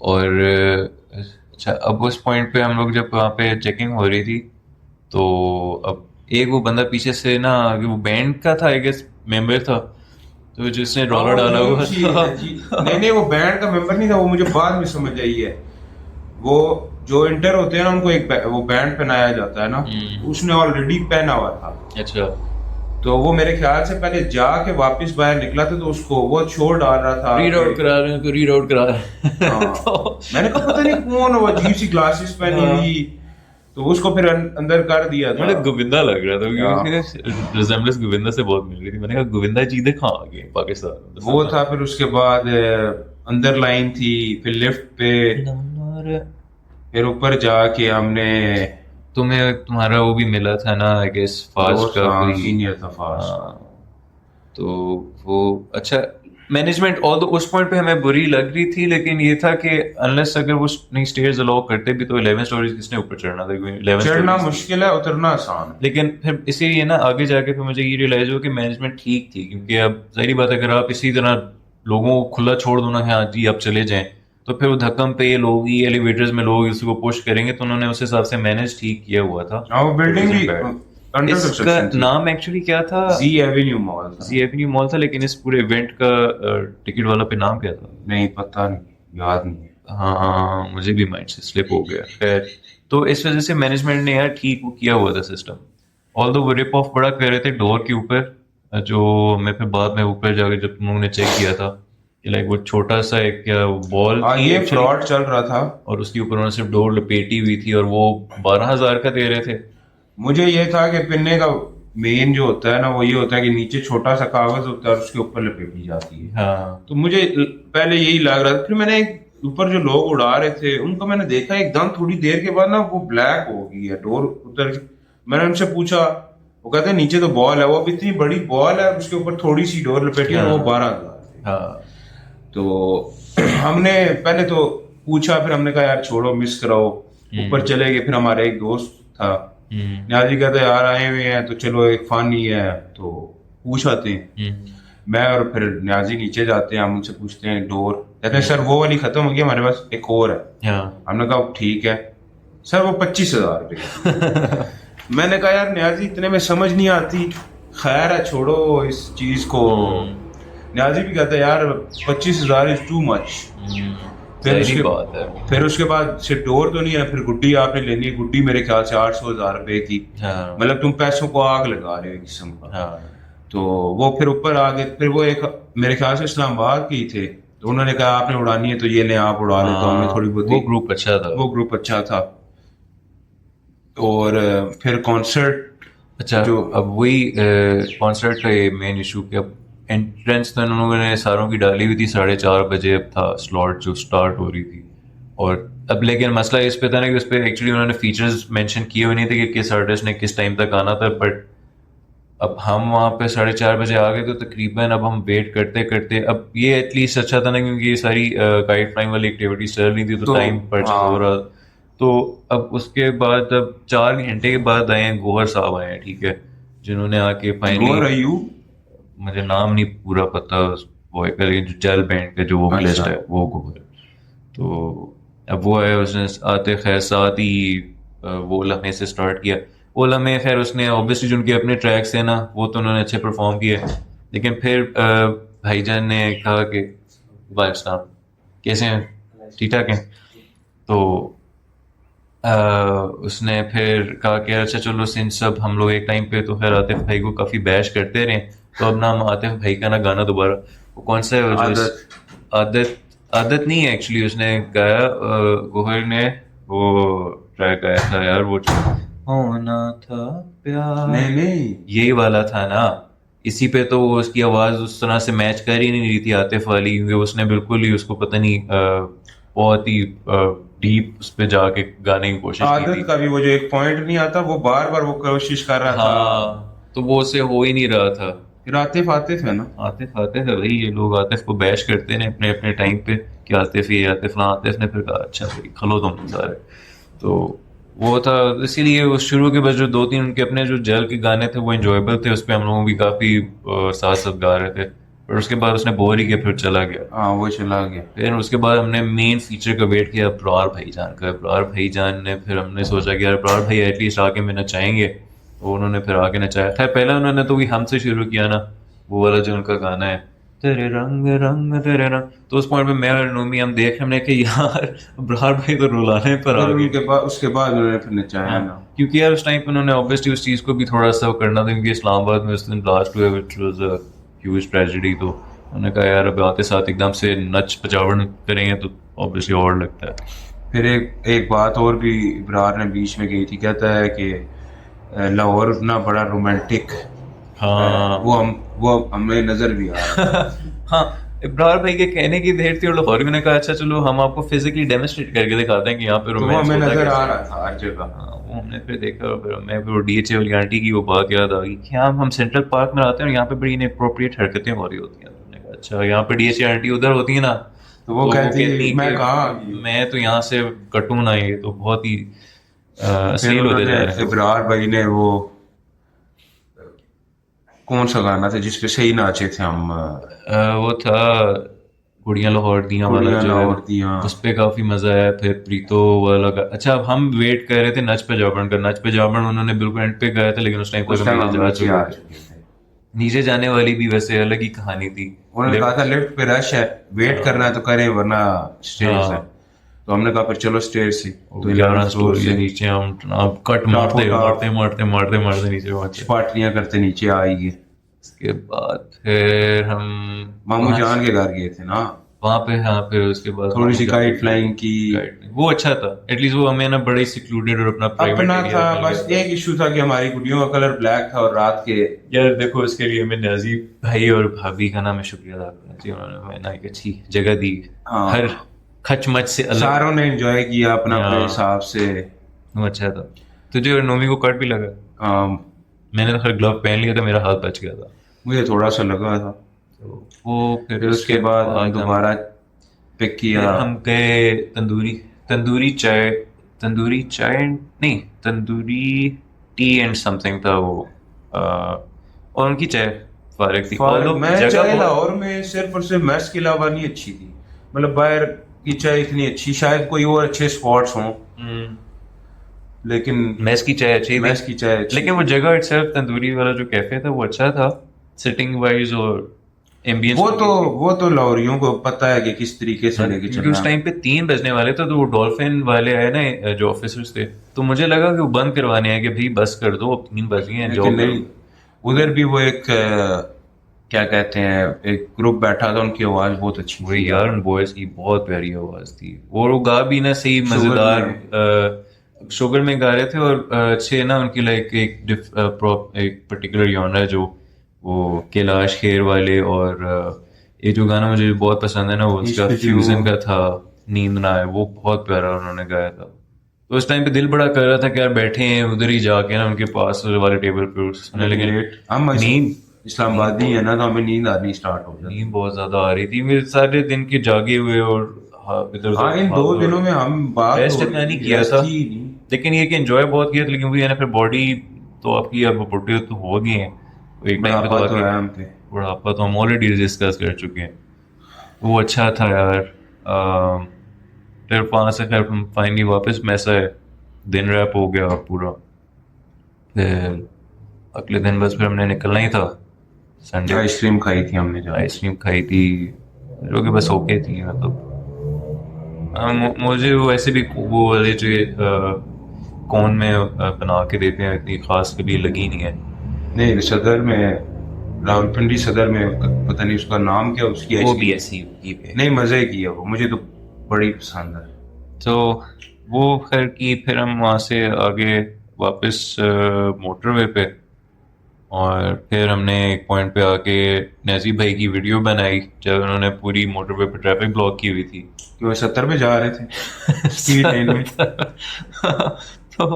और अच्छा अब उस पॉइंट पे हम लोग जब वहाँ पे चेकिंग हो रही थी, तो अब एक वो बंदा पीछे से ना, वो बैंड का था आई गेस, मेंबर था, तो जिसने रॉलर डाला हुआ था। नहीं नहीं, वो बैंड का मेंबर नहीं था, वो मुझे बाद में समझ आई है। वो जो इंटर होते हैं ना उनको एक वो बैंड पहनाया जाता है ना, उसने ऑलरेडी पहना हुआ था। अच्छा, तो वो मेरे ख्याल से पहले जाके वापस बाहर निकला था, तो उसको वो छोड़ डाल रहा था। रीड आउट करा रहे हैं, रीड आउट करा रहे हैं। हाँ। तो मैंने कहा पता नहीं कौन, वो अजीब सी ग्लासेस पहनी हुई, तो उसको फिर अंदर कर दिया था। मुझे गोविंदा लग रहा था, हाँ। क्योंकि रिजेम्बलेंस गोविंदा से बहुत मिल रही थी। मैंने कहा गोविंदा जी देखा आ गए पाकिस्तान। वो था, फिर उसके बाद अंदर लाइन थी, फिर लिफ्ट पे, फिर ऊपर जाके हमने तुम्हें तुम्हारा वो भी मिला था ना आई गेस, फास्ट का कोई सीनियर था फास्ट। हाँ, तो वो अच्छा मैनेजमेंट ऑल उस पॉइंट पे हमें बुरी लग रही थी, लेकिन ये था कि अनलेस अगर वो नहीं स्टेयर्स अलाउ करते भी तो 11 स्टोरीज किसने ऊपर चढ़ना था, 11 चढ़ना stories। मुश्किल है, उतरना आसान है। लेकिन फिर इसीलिए ना आगे जाके फिर मुझे ये रियलाइज हुआ कि मैनेजमेंट ठीक थी, क्योंकि अब जाहिर बात है अगर आप इसी तरह लोगों को खुला छोड़ दो ना कि हाँ जी आप चले जाएं, तो फिर वो धक्कम पे ये लोग ही एलिवेटर्स में लोग इसको पुश करेंगे, तो उन्होंने उस हिसाब से मैनेज ठीक किया हुआ था। हाँ, वो बिल्डिंग भी अंडर इसका कंस्ट्रक्शन थी। नाम एक्चुअली क्या था? जी एवेन्यू मॉल था। जी एवेन्यू मॉल था, लेकिन इस पूरे इवेंट का टिकट वाला पे नाम क्या था? नहीं पता नहीं, याद नहीं है। हाँ मुझे भी माइंड से स्लिप हो गया। खैर, तो इस वजह से मैनेजमेंट ने यार ठीक वो किया हुआ था सिस्टम। ऑल दो वो रिप ऑफ बड़ा कर रहे थे डोर के ऊपर, जो मैं फिर बाद में ऊपर जाकर जब तुम लोगों ने चेक किया था कि लाइक वो छोटा सा एक बॉल हाँ, ये फ्रॉड चल रहा था। और उसके ऊपर उन्होंने सिर्फ डोर लपेटी हुई थी और वो 12,000 का दे रहे थे। मुझे ये था कि पिन्ने का मेन जो होता है ना, वो ये होता है कि नीचे छोटा सा कागज होता है और उसके ऊपर लपेटी जाती है। हाँ तो मुझे पहले यही लग रहा था, फिर मैंने ऊपर जो लोग उड़ा रहे थे उनको मैंने देखा, एकदम थोड़ी देर के बाद ना वो ब्लैक हो गई है डोर उतर के। मैंने उनसे पूछा, वो कहते हैं नीचे तो बॉल है, वो अब इतनी बड़ी बॉल है उसके ऊपर थोड़ी सी डोर लपेटी है, वो 12,000। हाँ तो हमने पहले तो पूछा, फिर हमने कहा यार छोड़ो मिस कराओ, ऊपर चले गए। फिर हमारा एक दोस्त था न्याजी, कहते यार आए हुए हैं तो चलो एक फन ही है तो पूछ आते हैं। मैं और फिर न्याजी नीचे जाते हैं, हम उनसे पूछते हैं डोर, कहते हैं सर वो वाली खत्म हो गई, हमारे पास एक और है। हाँ हमने कहा ठीक है सर, वो 25,000 रुपये। मैंने कहा यार न्याजी इतने में समझ नहीं आती, खैर है छोड़ो इस चीज को। न्याजी भी कहता है यार 25,000 इज टू मच। सही बात है। फिर उसके बाद सिर्फ डोर तो नहीं है, फिर गुड्डी आपने लेनी है। गुड्डी मेरे ख्याल से 800,000 रुपए की। हाँ मतलब तुम पैसों को आग लगा रहे हो एक किस्म का। हाँ तो वो फिर ऊपर आ गए। फिर वो एक मेरे ख्याल से इस्लामाबाद की थे, तो उन्होंने कहा आपने उड़ानी है तो ये ले आप उड़ा ले। तो हमने थोड़ी बहुत, वो ग्रुप अच्छा था। वो ग्रुप अच्छा था। और फिर कॉन्सर्ट अच्छा जो अब वही कॉन्सर्ट का ये मेन इशू कि अब एंट्रेंस तो इन लोगों ने सारों की डाली हुई थी 4:30 बजे, अब था स्लॉट जो स्टार्ट हो रही थी। और अब लेकिन मसला इस पे था ना कि उस पर एक्चुअली उन्होंने फीचर्स मेंशन किए हुए नहीं थे कि किस आर्टिस्ट ने किस टाइम तक आना था। बट अब हम वहाँ पे 4:30 बजे आ गए तो तकरीबन अब हम वेट करते करते, अब ये एटलीस्ट अच्छा था ना क्योंकि ये सारी काइट फ्लाइंग वाली एक्टिविटीज चल रही थी तो टाइम पर हो रहा। तो अब उसके बाद अब 4 घंटे के बाद आए हैं गोहर साहब आए हैं, ठीक है, जिन्होंने आके फाइनली, मुझे नाम नहीं पूरा पता वो एक जो जेल बैंड का जो वोकलिस्ट है वो गोहर। तो अब वो है, उसने आते खैर साथ ही वो लम्हे से स्टार्ट किया। वो लम्हे खैर उसने ऑब्वियसली जो उनके अपने ट्रैक्स हैं ना वो तो उन्होंने अच्छे परफॉर्म किए, लेकिन फिर भाईजान ने कहा कि वाइफ साहब कैसे हैं, ठीक ठाक हैं। तो उसने फिर कहा कि अच्छा चलो सिंस सब हम लोग एक टाइम पे तो खैर आतिफ भाई को काफ़ी बैश करते रहे, तो अब ना हम आतिफ भाई का ना गाना दोबारा, वो कौन सा है जो आदत आदत नहीं है एक्चुअली, उसने गाया गोहर ने वो ट्रैक गाया था यार, वो होना था प्यार, नहीं यही वाला था ना। इसी पे तो वो उसकी आवाज उस तरह से मैच कर ही नहीं रही थी आतिफ वाली, क्योंकि उसने बिल्कुल ही उसको पता नहीं बहुत ही डीप उस पे जाके गाने की कोशिश की थी। आदत का भी वो जो एक पॉइंट नहीं आता, वो बार बार वो कोशिश कर रहा था, तो वो उसे हो ही नहीं रहा था। फिर आतिफ आतिफ है ना, आतिफ आतिफ है भाई, ये लोग आतिफ को बैश करते हैं अपने अपने टाइम पे कि आतिफ ये आतिफ ना, आतिफ ने फिर कहा अच्छा भाई खलो तुम सारे। तो वो था, इसीलिए वो शुरू के बस जो 2-3 उनके अपने जो जेल के गाने थे वो इंजॉयबल थे, उस पर हम लोग भी काफी साथ साथ गा रहे थे। पर उसके बाद उसने बोर ही किया, फिर चला गया। हाँ वो चला गया। फिर उसके बाद हमने मेन फीचर का वेट किया अबरार भाईजान का। अबरार भाईजान ने, फिर हमने सोचा कि यार अबरार भाई एटलीस्ट आके में नचाएंगे, तो उन्होंने फिर आके नचाया। खैर पहले उन्होंने तो भी हमसे शुरू किया ना, वो वाला जो उनका गाना है तेरे रंग रंग तेरे रंग, तो उस पॉइंट पे मैं और नोमी हम देख हमने कि यार अबरार भाई तो रुलाने पर आ गए। उसके बाद उन्होंने फिर नचाया ना, क्योंकि यार उस टाइम पे उन्होंने ऑब्वियसली उस चीज को भी थोड़ा सा करना था, क्योंकि इस्लामाबाद में उस दिन ब्लास्ट हुआ which was a huge tragedy. तो उन्होंने कहा यार अब आते साथ एकदम से नच पचावड़ करेंगे तो ऑब्वियसली और लगता है। फिर एक बात और भी इब्रार ने बीच में कही थी, कहता है कि लाहौर ना बड़ा रोमांटिक, हाँ वो हमें नजर भी आ रहा हाँ इब्रार भाई के कहने की देर थी और लाहौर ने कहा अच्छा चलो हम आपको फिजिकली डेमोन्स्ट्रेट करके दिखाते हैं कि यहाँ पे तो वो रोमांस हमें होता नजर कैसे। आ रहा था हर जगह। हाँ वो हमने फिर देखा, फिर मैं फिर डीएचए वाली आंटी की वो बात याद आ गई कि हम सेंट्रल पार्क में आते हैं और यहाँ पे बड़ी इनएप्रोप्रिएट हरकतें हो रही होती हैं। हमने कहा अच्छा यहाँ पे डीएचए आंटी उधर होती है ना, तो वो कहती है मैं कहा मैं तो यहाँ से कटूँ ना, ये तो बहुत ही अश्लील होते जा रहे हैं। इब्रार भाई ने वो कौन सा गाना था जिसपे सही नाचे थे हम, वो था कुड़ियां लाहौर दियां वाला कुड़ियां जो लाहौर है, दियां, उस पे काफी मजा आया। फिर प्रीतो वाला अच्छा अब हम वेट कर रहे थे नच पे जाबड़ का। नच पे जाबड़ उन्होंने बिल्कुल एंड पे गाया था, लेकिन उस टाइम उस टाइम हम जा नीचे आ चुके थे। चुके थे। नीचे जाने वाली भी वैसे अलग ही कहानी थी। उन्होंने कहा था लिफ्ट पे रश है, वेट करना है तो करें वरना स्टेज है। तो हमने कहा फिर चलो स्टेयर से, तो 11 स्टोर से से नीचे हम कट मारते मारते मारते मारते मारते नीचे पहुंचे। पाटलियां करते नीचे आई गए। उसके बाद फिर हम मामू जान के घर गए थे ना, वहां पे, हाँ, फिर उसके बाद थोड़ी सी काइट फ्लाइंग की। वो अच्छा था, एटलीस्ट वो हमें ना बड़े सिक्लूडेड और अपना प्राइवेट अपना था। बस एक इशू था कि हमारी गुड़ियों का कलर ब्लैक था और रात के यार देखो, उसके लिए मैं नाजी भाई और भाभी का ना मैं शुक्रिया अदा करना चाहिए, उन्होंने हमें ना एक अच्छी जगह दी। हाँ। हर खचमच से अलग, सारों ने एंजॉय किया अपना अपने हाँ। हिसाब से। वो अच्छा था। तुझे और नोमी को कट भी लगा? मैंने तो खैर ग्लव पहन लिया था, मेरा हाथ बच गया था। मुझे थोड़ा सा लगा था। तो वो फिर उसके बाद हम दोबारा पिक किया। हम गए तंदूरी चाय नहीं, तंदूरी टी एंड समथिंग था वो, और उनकी चाय फारिग थी। मैं चाय लाहौर में सिर्फ और सिर्फ मैस के अलावा नहीं अच्छी थी, मतलब बाहर की चाय इतनी अच्छी, शायद कोई और अच्छे स्पॉट्स हों, लेकिन मैस की चाय अच्छी थी। लेकिन वो जगह इटसेल्फ, तंदूरी वाला जो कैफे था वो अच्छा था, सिटिंग वाइज और एम्बियंस। वो तो लाहौरियों को पता है कि किस तरीके से लेके चलना। उस टाइम पे 3 बजने वाले थे, तो वो डॉल्फिन वाले आए ना जो ऑफिसर्स थे, तो मुझे लगा कि वो बंद करवाने हैं कि भाई बस कर दो, अब 3 बज गए हैं, लेकिन नहीं, उधर भी वो एक क्या कहते हैं, एक ग्रुप बैठा था, उनकी आवाज बहुत अच्छी वही यार, उन बॉयज की बहुत प्यारी आवाज थी, वो गा भी ना सही मजेदार शुगर में गा रहे थे, और अच्छे ना उनकी लाइक एक पर्टिकुलर जॉनर जो वो कैलाश खेर वाले, और ये जो गाना मुझे बहुत पसंद है ना, वो उसका फ्यूजन का था, नींद ना आए, वो बहुत प्यारा उन्होंने गाया था। तो उस टाइम पे दिल बड़ा कर रहा था कि यार बैठे हैं उधर ही जाके ना उनके पास वाले टेबल पे, लेकिन नींद इस्लामाबादी है ना, तो हमें नींद आनी स्टार्ट हो गई। नींद बहुत ज्यादा आ रही थी, मेरे सारे दिन के जागे हुए, और हाँ, इन 2 दिनों में हम बात रेस्ट इतना नहीं किया था, लेकिन ये कि एंजॉय बहुत किया, लेकिन वही है ना, फिर बॉडी तो आपकी अब बुढ़े तो हो गई है, एक टाइम पे तो बुढ़ापा तो हम ऑलरेडी डिस्कस कर चुके हैं। वो अच्छा था यार। फिर वहाँ से खैर हम फाइनली वापस मैसा है, दिन रैप हो गया पूरा। फिर अगले दिन बस फिर हमने निकलना ही था, संडे। आइसक्रीम खाई थी हमने, जो आइसक्रीम खाई थी, जो कि बस ओके थी, मतलब मुझे वैसे भी वो वाले जो कौन में बना के देते हैं इतनी खास कभी लगी नहीं है। नहीं, सदर में, रावलपिंडी सदर में, पता नहीं उसका नाम क्या, उसकी वो भी ऐसी नहीं, मजे की है वो, मुझे तो बड़ी पसंद है। तो वो खैर की, फिर हम वहाँ से आगे वापस मोटरवे पे, और फिर हमने एक पॉइंट पे आके नजीब भाई की वीडियो बनाई जब उन्होंने पूरी मोटरवे पे ट्रैफिक ब्लॉक की हुई थी, कि वो 70 पे जा रहे थे स्पीड लाइन में। तो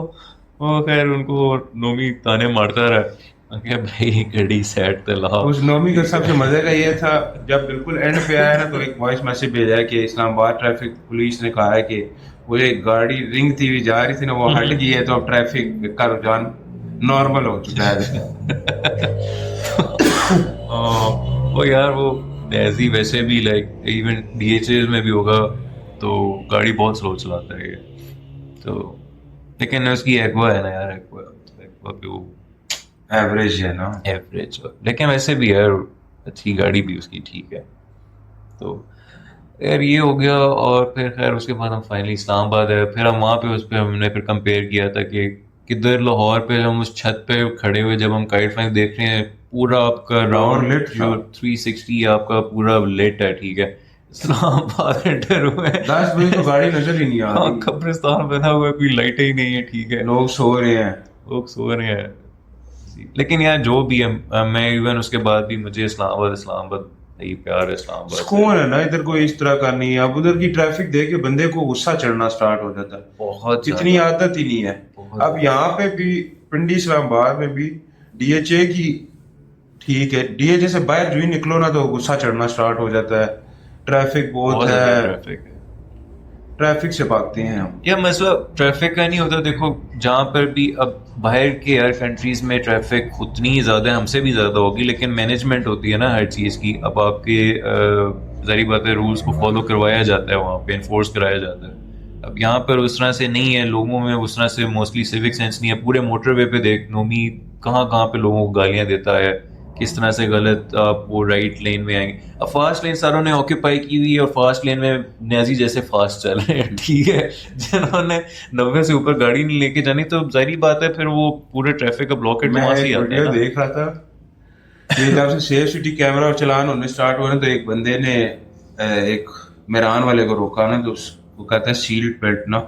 वो खैर उनको नोमी ताने मारता रहा कि भाई गाड़ी सेट तो लाओ। उस नोमी का सबसे मजे का ये था, जब बिल्कुल एंड पे आया ना, तो एक वॉइस मैसेज भेजा है कि इस्लामाबाद ट्रैफिक पुलिस ने कहा है कि वो एक गाड़ी रिंगती हुई जा रही थी ना, वो हट गई है, तो अब ट्रैफिक का रुझान नॉर्मल हो चुका है। वो यार, वो ऐसी वैसे भी लाइक इवन DHL में भी होगा तो गाड़ी बहुत स्लो चलाता है ये, तो लेकिन उसकी एक्वा है ना यार, एक्वा पे वो एवरेज है ना, एवरेज, लेकिन वैसे भी यार अच्छी गाड़ी भी उसकी ठीक है। तो यार ये हो गया, और फिर खैर उसके बाद हम फाइनली इस्लामाबाद है, फिर हम वहाँ पे उस पर हमने फिर कंपेयर किया था कि किधर लाहौर पे हम उस छत पे खड़े हुए जब हम काइट फ्लाइंग देख रहे हैं, पूरा आपका राउंड लिट जो 360 आपका पूरा लिट है, ठीक है। इस्लामाबाद एंटर हुए 10 बजे तो गाड़ी नजर ही नहीं आ रही, कब्रिस्तान बना हुआ है, कोई लाइटें ही नहीं है, ठीक है, लोग सो रहे हैं। लेकिन यार जो भी है, मैं इवन उसके बाद भी मुझे इस्लामाबाद यही प्यार है, इस्लामाबाद सुकून है ना, इधर कोई इस तरह का नहीं है। अब उधर की ट्रैफिक देख के बंदे को गुस्सा चढ़ना स्टार्ट हो जाता है, बहुत इतनी आदत ही नहीं है। अब यहाँ पे भी पिंडी इस्लामाबाद में भी DHA की ठीक है, DHA से बाहर जो ही निकलो ना तो गुस्सा चढ़ना स्टार्ट हो जाता है, ट्रैफिक बहुत है, ट्रैफिक से भागते हैं हम। या मसला ट्रैफिक का नहीं होता, देखो जहाँ पर भी अब बाहर के यार कंट्रीज में ट्रैफिक उतनी ही ज़्यादा है, हमसे भी ज़्यादा होगी, लेकिन मैनेजमेंट होती है ना हर चीज़ की। अब आपके ज़ाहिर बात है रूल्स को फॉलो करवाया जाता है, वहाँ पे इन्फोर्स कराया जाता है। अब यहाँ पर उस तरह से नहीं है, लोगों में उस तरह से मोस्टली सिविक सेंस नहीं है। पूरे मोटरवे पे देख नोमी कहाँ पे लोगों को गालियाँ देता है, किस तरह से गलत आप वो राइट लेन में आएंगे। अब फास्ट लेन सारों ने ऑक्यूपाई की हुई है और फास्ट लेन में न्याजी जैसे फास्ट चल रहे हैं, ठीक है। जिन्होंने 90 से ऊपर गाड़ी नहीं लेके जानी तो जाहिर बात है फिर वो पूरे ट्रैफिक का ब्लॉकेट मैं वहां से ही एक आता है वीडियो ना। देख रहा था कि जब से सेफ सिटी कैमरा और चलान होने स्टार्ट हुए ना, तो एक बंदे ने एक मेरान वाले को रोका ना, तो उसको कहता है सीट बेल्ट ना,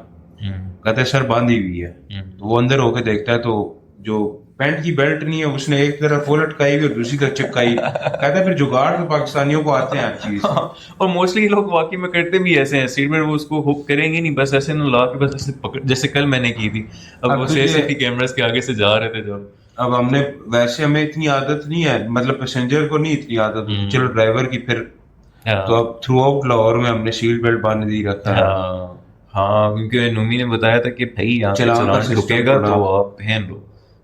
कहता है सर बांधी हुई है। तो वो अंदर होके देखता है तो जो पैंट की बेल्ट नहीं है उसने एक तरफ वो लटकाई हुई और दूसरी तरफ चिपकाई। कहता है फिर जुगाड़ तो पाकिस्तानियों को आते हैं हर चीज। और मोस्टली ये लोग वाकई में करते भी ऐसे हैं, सीट बेल्ट वो उसको हुक करेंगे नहीं, बस ऐसे ना ला के बस ऐसे पकड़, जैसे कल मैंने की थी। अब अब वो तुझे- सीसीटीवी कैमरास के आगे से जा रहे थे जब। अब हमने वैसे हमें इतनी आदत नहीं है, मतलब पैसेंजर को नहीं इतनी आदत, चलो ड्राइवर की फिर। तो अब थ्रू आउट लाहौर में हमने सीट बेल्ट बांध दी रखा है। हाँ, क्योंकि नूमी ने बताया था कि भाई यहाँ पे चलान का चलान system रुकेगा थोड़ा- तो आप पहन लो।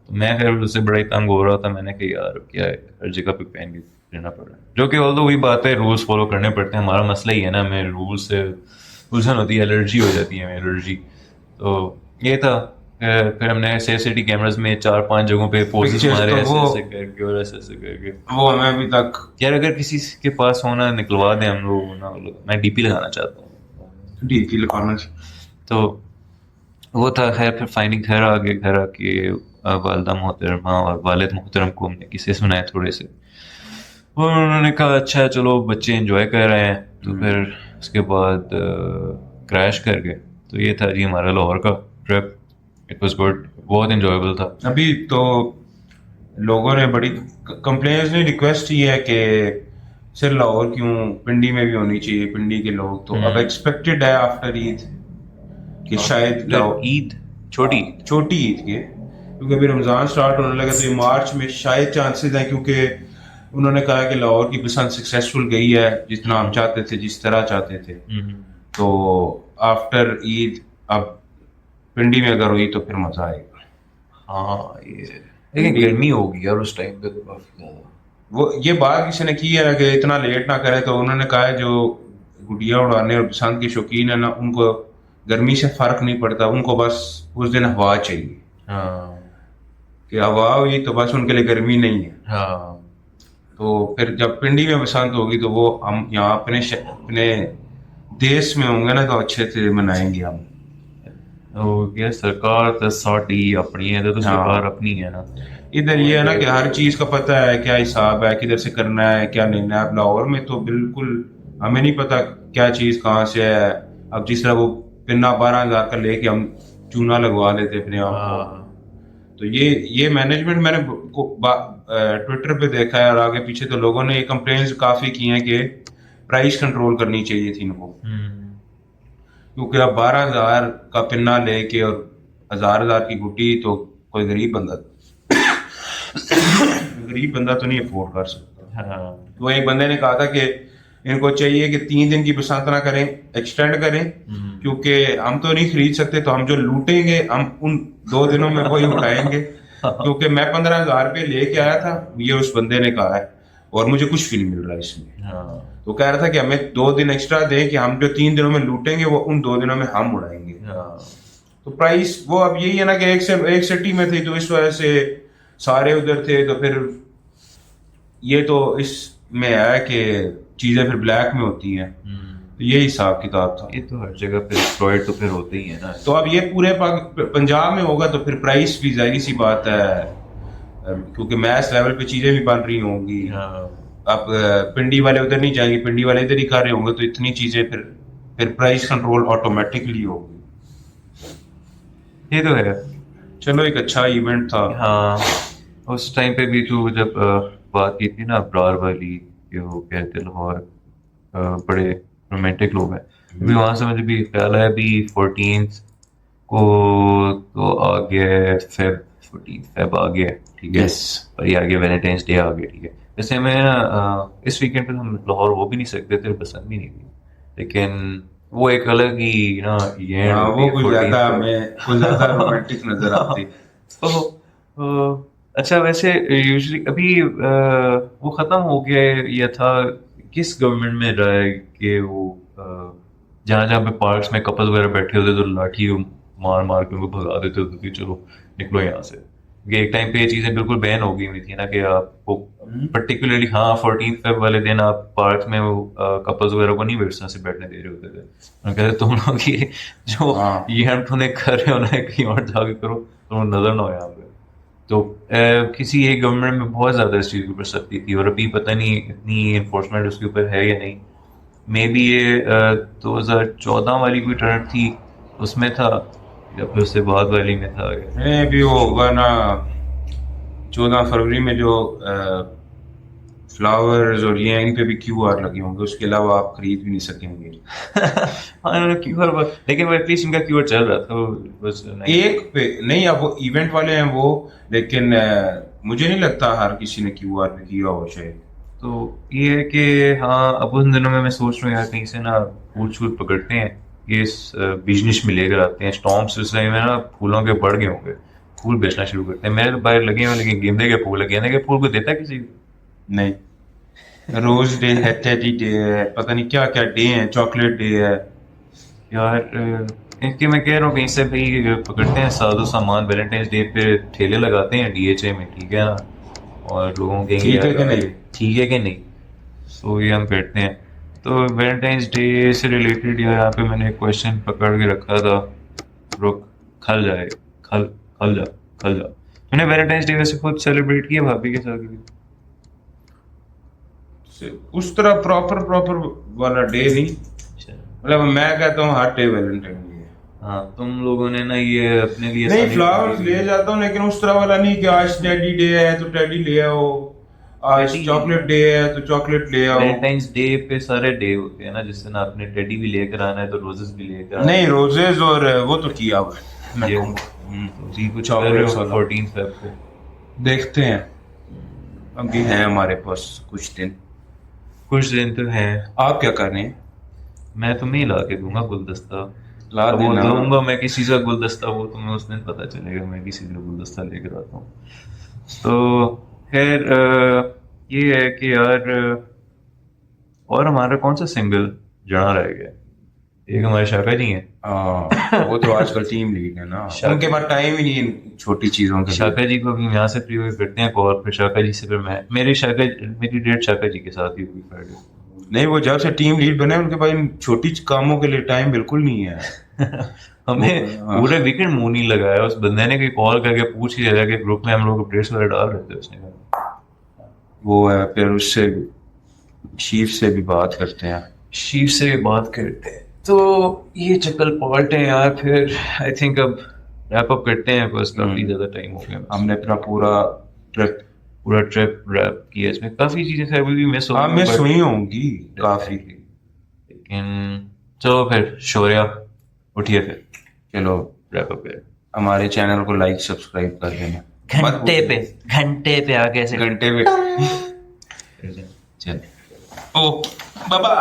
तो मैं खैर उससे बड़ा ही तंग हो रहा था, मैंने कहा यार क्या है, हर जगह पे पहन के रहना पड़ रहा है। जो कि ऑल्दो वही बात है, रूल्स फॉलो करने पड़ते हैं। हमारा मसला ही है ना, हमें रूल से उलझन होती है, एलर्जी हो जाती है, हमें एलर्जी। तो ये था। फिर हमने सिटी कैमरास में 4-5 जगहों पे पोजेस Pictures मारे तो ऐसे वो- ऐसे करके और ऐसे ऐसे करके। वो हमें अभी तक यार अगर किसी के पास होना निकलवा दें हम लोग ना, मैं डीपी लगाना चाहता हूँ। डीपी लगाना। तो वो था। खैर फिर फाइनली घर आ गए। घर आके वालदा मोहतरमा और वालिद मोहतरम को हमने किस्से सुनाए थोड़े से, और उन्होंने कहा अच्छा चलो बच्चे एंजॉय कर रहे हैं। तो फिर उसके बाद क्रैश कर गए। तो ये था जी हमारा लाहौर का ट्रिप। इट वाज गुड, बहुत एंजॉयबल था। अभी तो लोगों ने बड़ी कंप्लेंट्स ने रिक्वेस्ट की है कि सिर लाहौर क्यों, पिंडी में भी होनी चाहिए पिंडी के लोग। तो अब एक्सपेक्टेड है आफ्टर ईद कि शायद लाहौर ईद छोटी छोटी ईद के, क्योंकि अभी रमजान स्टार्ट होने लगा तो ये मार्च में शायद चांसेस हैं, क्योंकि उन्होंने कहा कि लाहौर की पसंद सक्सेसफुल गई है जितना हम चाहते थे, जिस तरह चाहते थे। तो आफ्टर ईद अब पिंडी में अगर हुई तो फिर मजा आएगा। हाँ ये लेकिन गर्मी होगी यार उस टाइम पे तो काफी ज्यादा। वो ये बात किसी ने की है ना कि इतना लेट ना करे, तो उन्होंने कहा है जो गुड़िया उड़ाने और बसंत के शौकीन है ना, उनको गर्मी से फर्क नहीं पड़ता, उनको बस उस दिन हवा चाहिए। हाँ कि हवा हुई तो बस उनके लिए गर्मी नहीं है। हाँ। तो फिर जब पिंडी में बसंत होगी तो वो हम यहाँ अपने देश में होंगे ना, तो अच्छे से मनाएंगे हम। ये सरकार तो साड़ी अपनी है, तो सरकार अपनी है ना। इधर ये है ना कि हर चीज का पता है, क्या हिसाब है, किधर से करना है, क्या नहीं है। अब लाहौर में तो बिल्कुल हमें नहीं पता क्या चीज कहाँ से है। अब जिस तरह वो पिन्ना 12,000 का लेके हम चूना लगवा लेते अपने आप को। तो ये मैनेजमेंट मैंने ट्विटर पे देखा है और आगे पीछे तो लोगों ने ये कंप्लेंट्स काफी की हैं कि प्राइस कंट्रोल करनी चाहिए थी इनको। क्योंकि अब 12,000 का पिन्ना लेके और 1,000 की गुटी तो कोई गरीब बंदा तो नहीं अफोर्ड कर सकता। तो एक बंदे ने कहा था कि इनको चाहिए कि 3 दिन की बसंत ना करें, एक्सटेंड करें, क्योंकि हम तो नहीं खरीद सकते, तो हम जो लूटेंगे हम उन 2 दिनों में वही उठाएंगे। क्योंकि मैं 15,000 रुपये लेके आया था, ये उस बंदे ने कहा है, और मुझे कुछ भी नहीं मिल रहा इसमें। तो कह रहा था कि हमें 2 दिन एक्स्ट्रा दें कि हम जो 3 दिनों में लूटेंगे वो उन 2 दिनों में हम उड़ाएंगे। तो प्राइस वो अब यही है ना कि एक सिटी में थे तो इस वजह से सारे उधर थे, तो फिर ये तो इसमें है कि चीजें फिर ब्लैक में होती हैं। तो ये हिसाब किताब था। ये तो हर जगह पे एक्सप्लॉइट तो फिर होते ही है ना। तो अब ये पूरे पंजाब में होगा तो फिर प्राइस भी जाहिर सी बात है, क्योंकि मैस लेवल पे चीजें भी बन रही होंगी। अब पिंडी वाले उधर नहीं जाएंगे, पिंडी वाले इधर ही कर रहे होंगे, तो इतनी चीजें फिर प्राइस कंट्रोल ऑटोमेटिकली होगी। ये तो है। चलो एक अच्छा इवेंट था। हाँ उस टाइम पे भी तो जब बात की थी ना अब्रार वाली, कि वो कहते लाहौर बड़े रोमांटिक लोग हैं, अभी वहां से मुझे भी ख्याल है अभी 14th को तो आ गया फेब आ गया, ठीक है। और ये आ गया वैलेंटाइंस डे आ गया, ठीक है। वैसे मैं इस वीकेंड पे हम लाहौर हो भी नहीं सकते थे, पसंद भी नहीं थी, लेकिन वो एक अलग ही ना ये वो कुछ ज्यादा रोमांटिक नजर आती। तो अच्छा वैसे यूजुअली अभी वो खत्म हो गया है या था किस गवर्नमेंट में रहा है कि वो जहाँ जहाँ पे पार्क्स में कपल वगैरह बैठे होते तो लाठी मार मार के उनको भगा देते होते कि चलो निकलो यहाँ से। कि एक टाइम पे ये चीज़ें बिल्कुल बैन हो गई हुई थी ना कि आपको पर्टिकुलरली हाँ 14 फेब वाले दिन आप पार्क में वो कपल्स वगैरह को नहीं वेट्स से बैठने दे रहे होते थे। उन्होंने कहते तुम लोग ये जो हाँ। ये हम तुम्हें कर रहे हो ना कहीं और जाके करो, तुम नजर ना हो यहाँ पे। तो किसी एक गवर्नमेंट में बहुत ज़्यादा इस चीज़ के ऊपर सख्ती थी और अभी पता नहीं इतनी इन्फोर्समेंट उसके ऊपर है या नहीं। मे बी ये 2014 वाली कोई टर्न थी उसमें था या फिर उससे बाद वाली में था। नहीं अभी वो होगा ना 14 फरवरी में जो फ्लावर्स और ये इन पे भी QR लगे होंगे, उसके अलावा आप खरीद भी नहीं सकेंगे। हाँ इन्होंने क्यूआर लेकिन वो एटलीस्ट इनका क्यूआर चल रहा था वो बस नहीं। एक पे नहीं, अब वो इवेंट वाले हैं वो, लेकिन मुझे नहीं लगता हर किसी ने QR पे किया हो शायद। तो ये है कि हाँ अब उन दिनों में मैं सोच रहा हूँ यार कहीं से ना फूल शूल पकड़ते हैं, ये बिजनेस में लेकर आते हैं। स्टॉम्प्स उस टाइम में ना फूलों के बढ़ गए होंगे, फूल बेचना शुरू करते हैं। मेरे तो बाहर लगे हुए लेकिन गेंदे के फूल है, गेंदे के फूल को देता है किसी को? नहीं, रोज डे है, टेडी डे है, पता नहीं क्या क्या डे है, चॉकलेट डे है। यार इनके मैं कह रहा हूँ कहीं से भाई पकड़ते हैं साधु सामान, वैलेंटाइंस डे पे ठेले लगाते हैं DHA में, ठीक है ना, और लोगों के ठीक है कि नहीं? ठीक है कि नहीं, सो ये हम करते हैं। तो वैलेंटाइंस डे से रिलेटेड यार यहाँ पे मैंने एक क्वेश्चन पकड़ के रखा था, रुक, खल जाए, खल खल जा खल जा। मैंने वैलेंटाइंस डे वैसे खुद सेलिब्रेट किया भाभी के साथ भी। उस तरह प्रॉपर वाला डे नहीं, मतलब मैं कहता हूँ हर डे वैलेंटाइन डे है। हाँ तुम लोगों ने ना ये अपने लिए नहीं सारी- फ्लावर्स ले जाता हूँ, लेकिन उस तरह वाला नहीं कि आज टेडी डे है तो टेडी ले आओ, आज Teddy- चॉकलेट डे है तो चॉकलेट ले आओ। वैलेंटाइंस डे पे सारे डे होते हैं ना, जिससे ना आपने टेडी भी लेकर आना है तो रोजेस भी लेकर आना नहीं रोजेज और वो तो किया हुआ है मैं ये- कहूँगा। तो जी कुछ Chocolates वाला। 14 फेब पे देखते हैं, अभी है हमारे पास कुछ दिन। कुछ दिन तो है। आप क्या कर रहे हैं? मैं तुम्हें ही ला के दूंगा गुलदस्ता, ला अब वो देना। दूंगा मैं किसी का गुलदस्ता, वो तुम्हें उस दिन पता चलेगा मैं किसी का गुलदस्ता लेकर आता हूँ। तो खैर ये है कि यार और हमारा कौन सा सिंगल जड़ा रह गया? एक हमारे शाका जी हैं। वो तो आजकल टीम लीड है ना, शाका- उनके पास टाइम ही नहीं है इन छोटी चीजों के लिए। शाका जी को भी यहाँ से प्रीव्यू करते हैं कॉल, फिर शाका जी से फिर मैं मेरी डेट शाका जी के साथ ही हुई फ्राइडे। नहीं वो जब से टीम लीड बने उनके पास इन छोटी कामों के लिए टाइम बिल्कुल नहीं है। हमें हाँ। पूरे वीकेंड मुंह नहीं लगाया, उस बंदे ने कॉल करके पूछ ही लिया कि ग्रुप में हम लोग अपडेट्स वगैरह डाल रहे थे, उसने कहा वो है, फिर उससे शीफ से भी बात करते हैं। शीफ से बात करते हैं। तो ये चक्कर पॉल्ट है यार, फिर आई थिंक अब रैप अप करते हैं, बस काफी ज्यादा टाइम हो गया। हमने अपना पूरा ट्रिप रैप किया, इसमें काफी चीजें थे अभी भी मिस हो हाँ गई, मिस but- हुई होंगी काफी। लेकिन चलो फिर शौर्या उठिए, फिर चलो रैप अप करें। हमारे चैनल को लाइक सब्सक्राइब कर देना। घंटे पे आगे से घंटे पे चल ओ बाबा।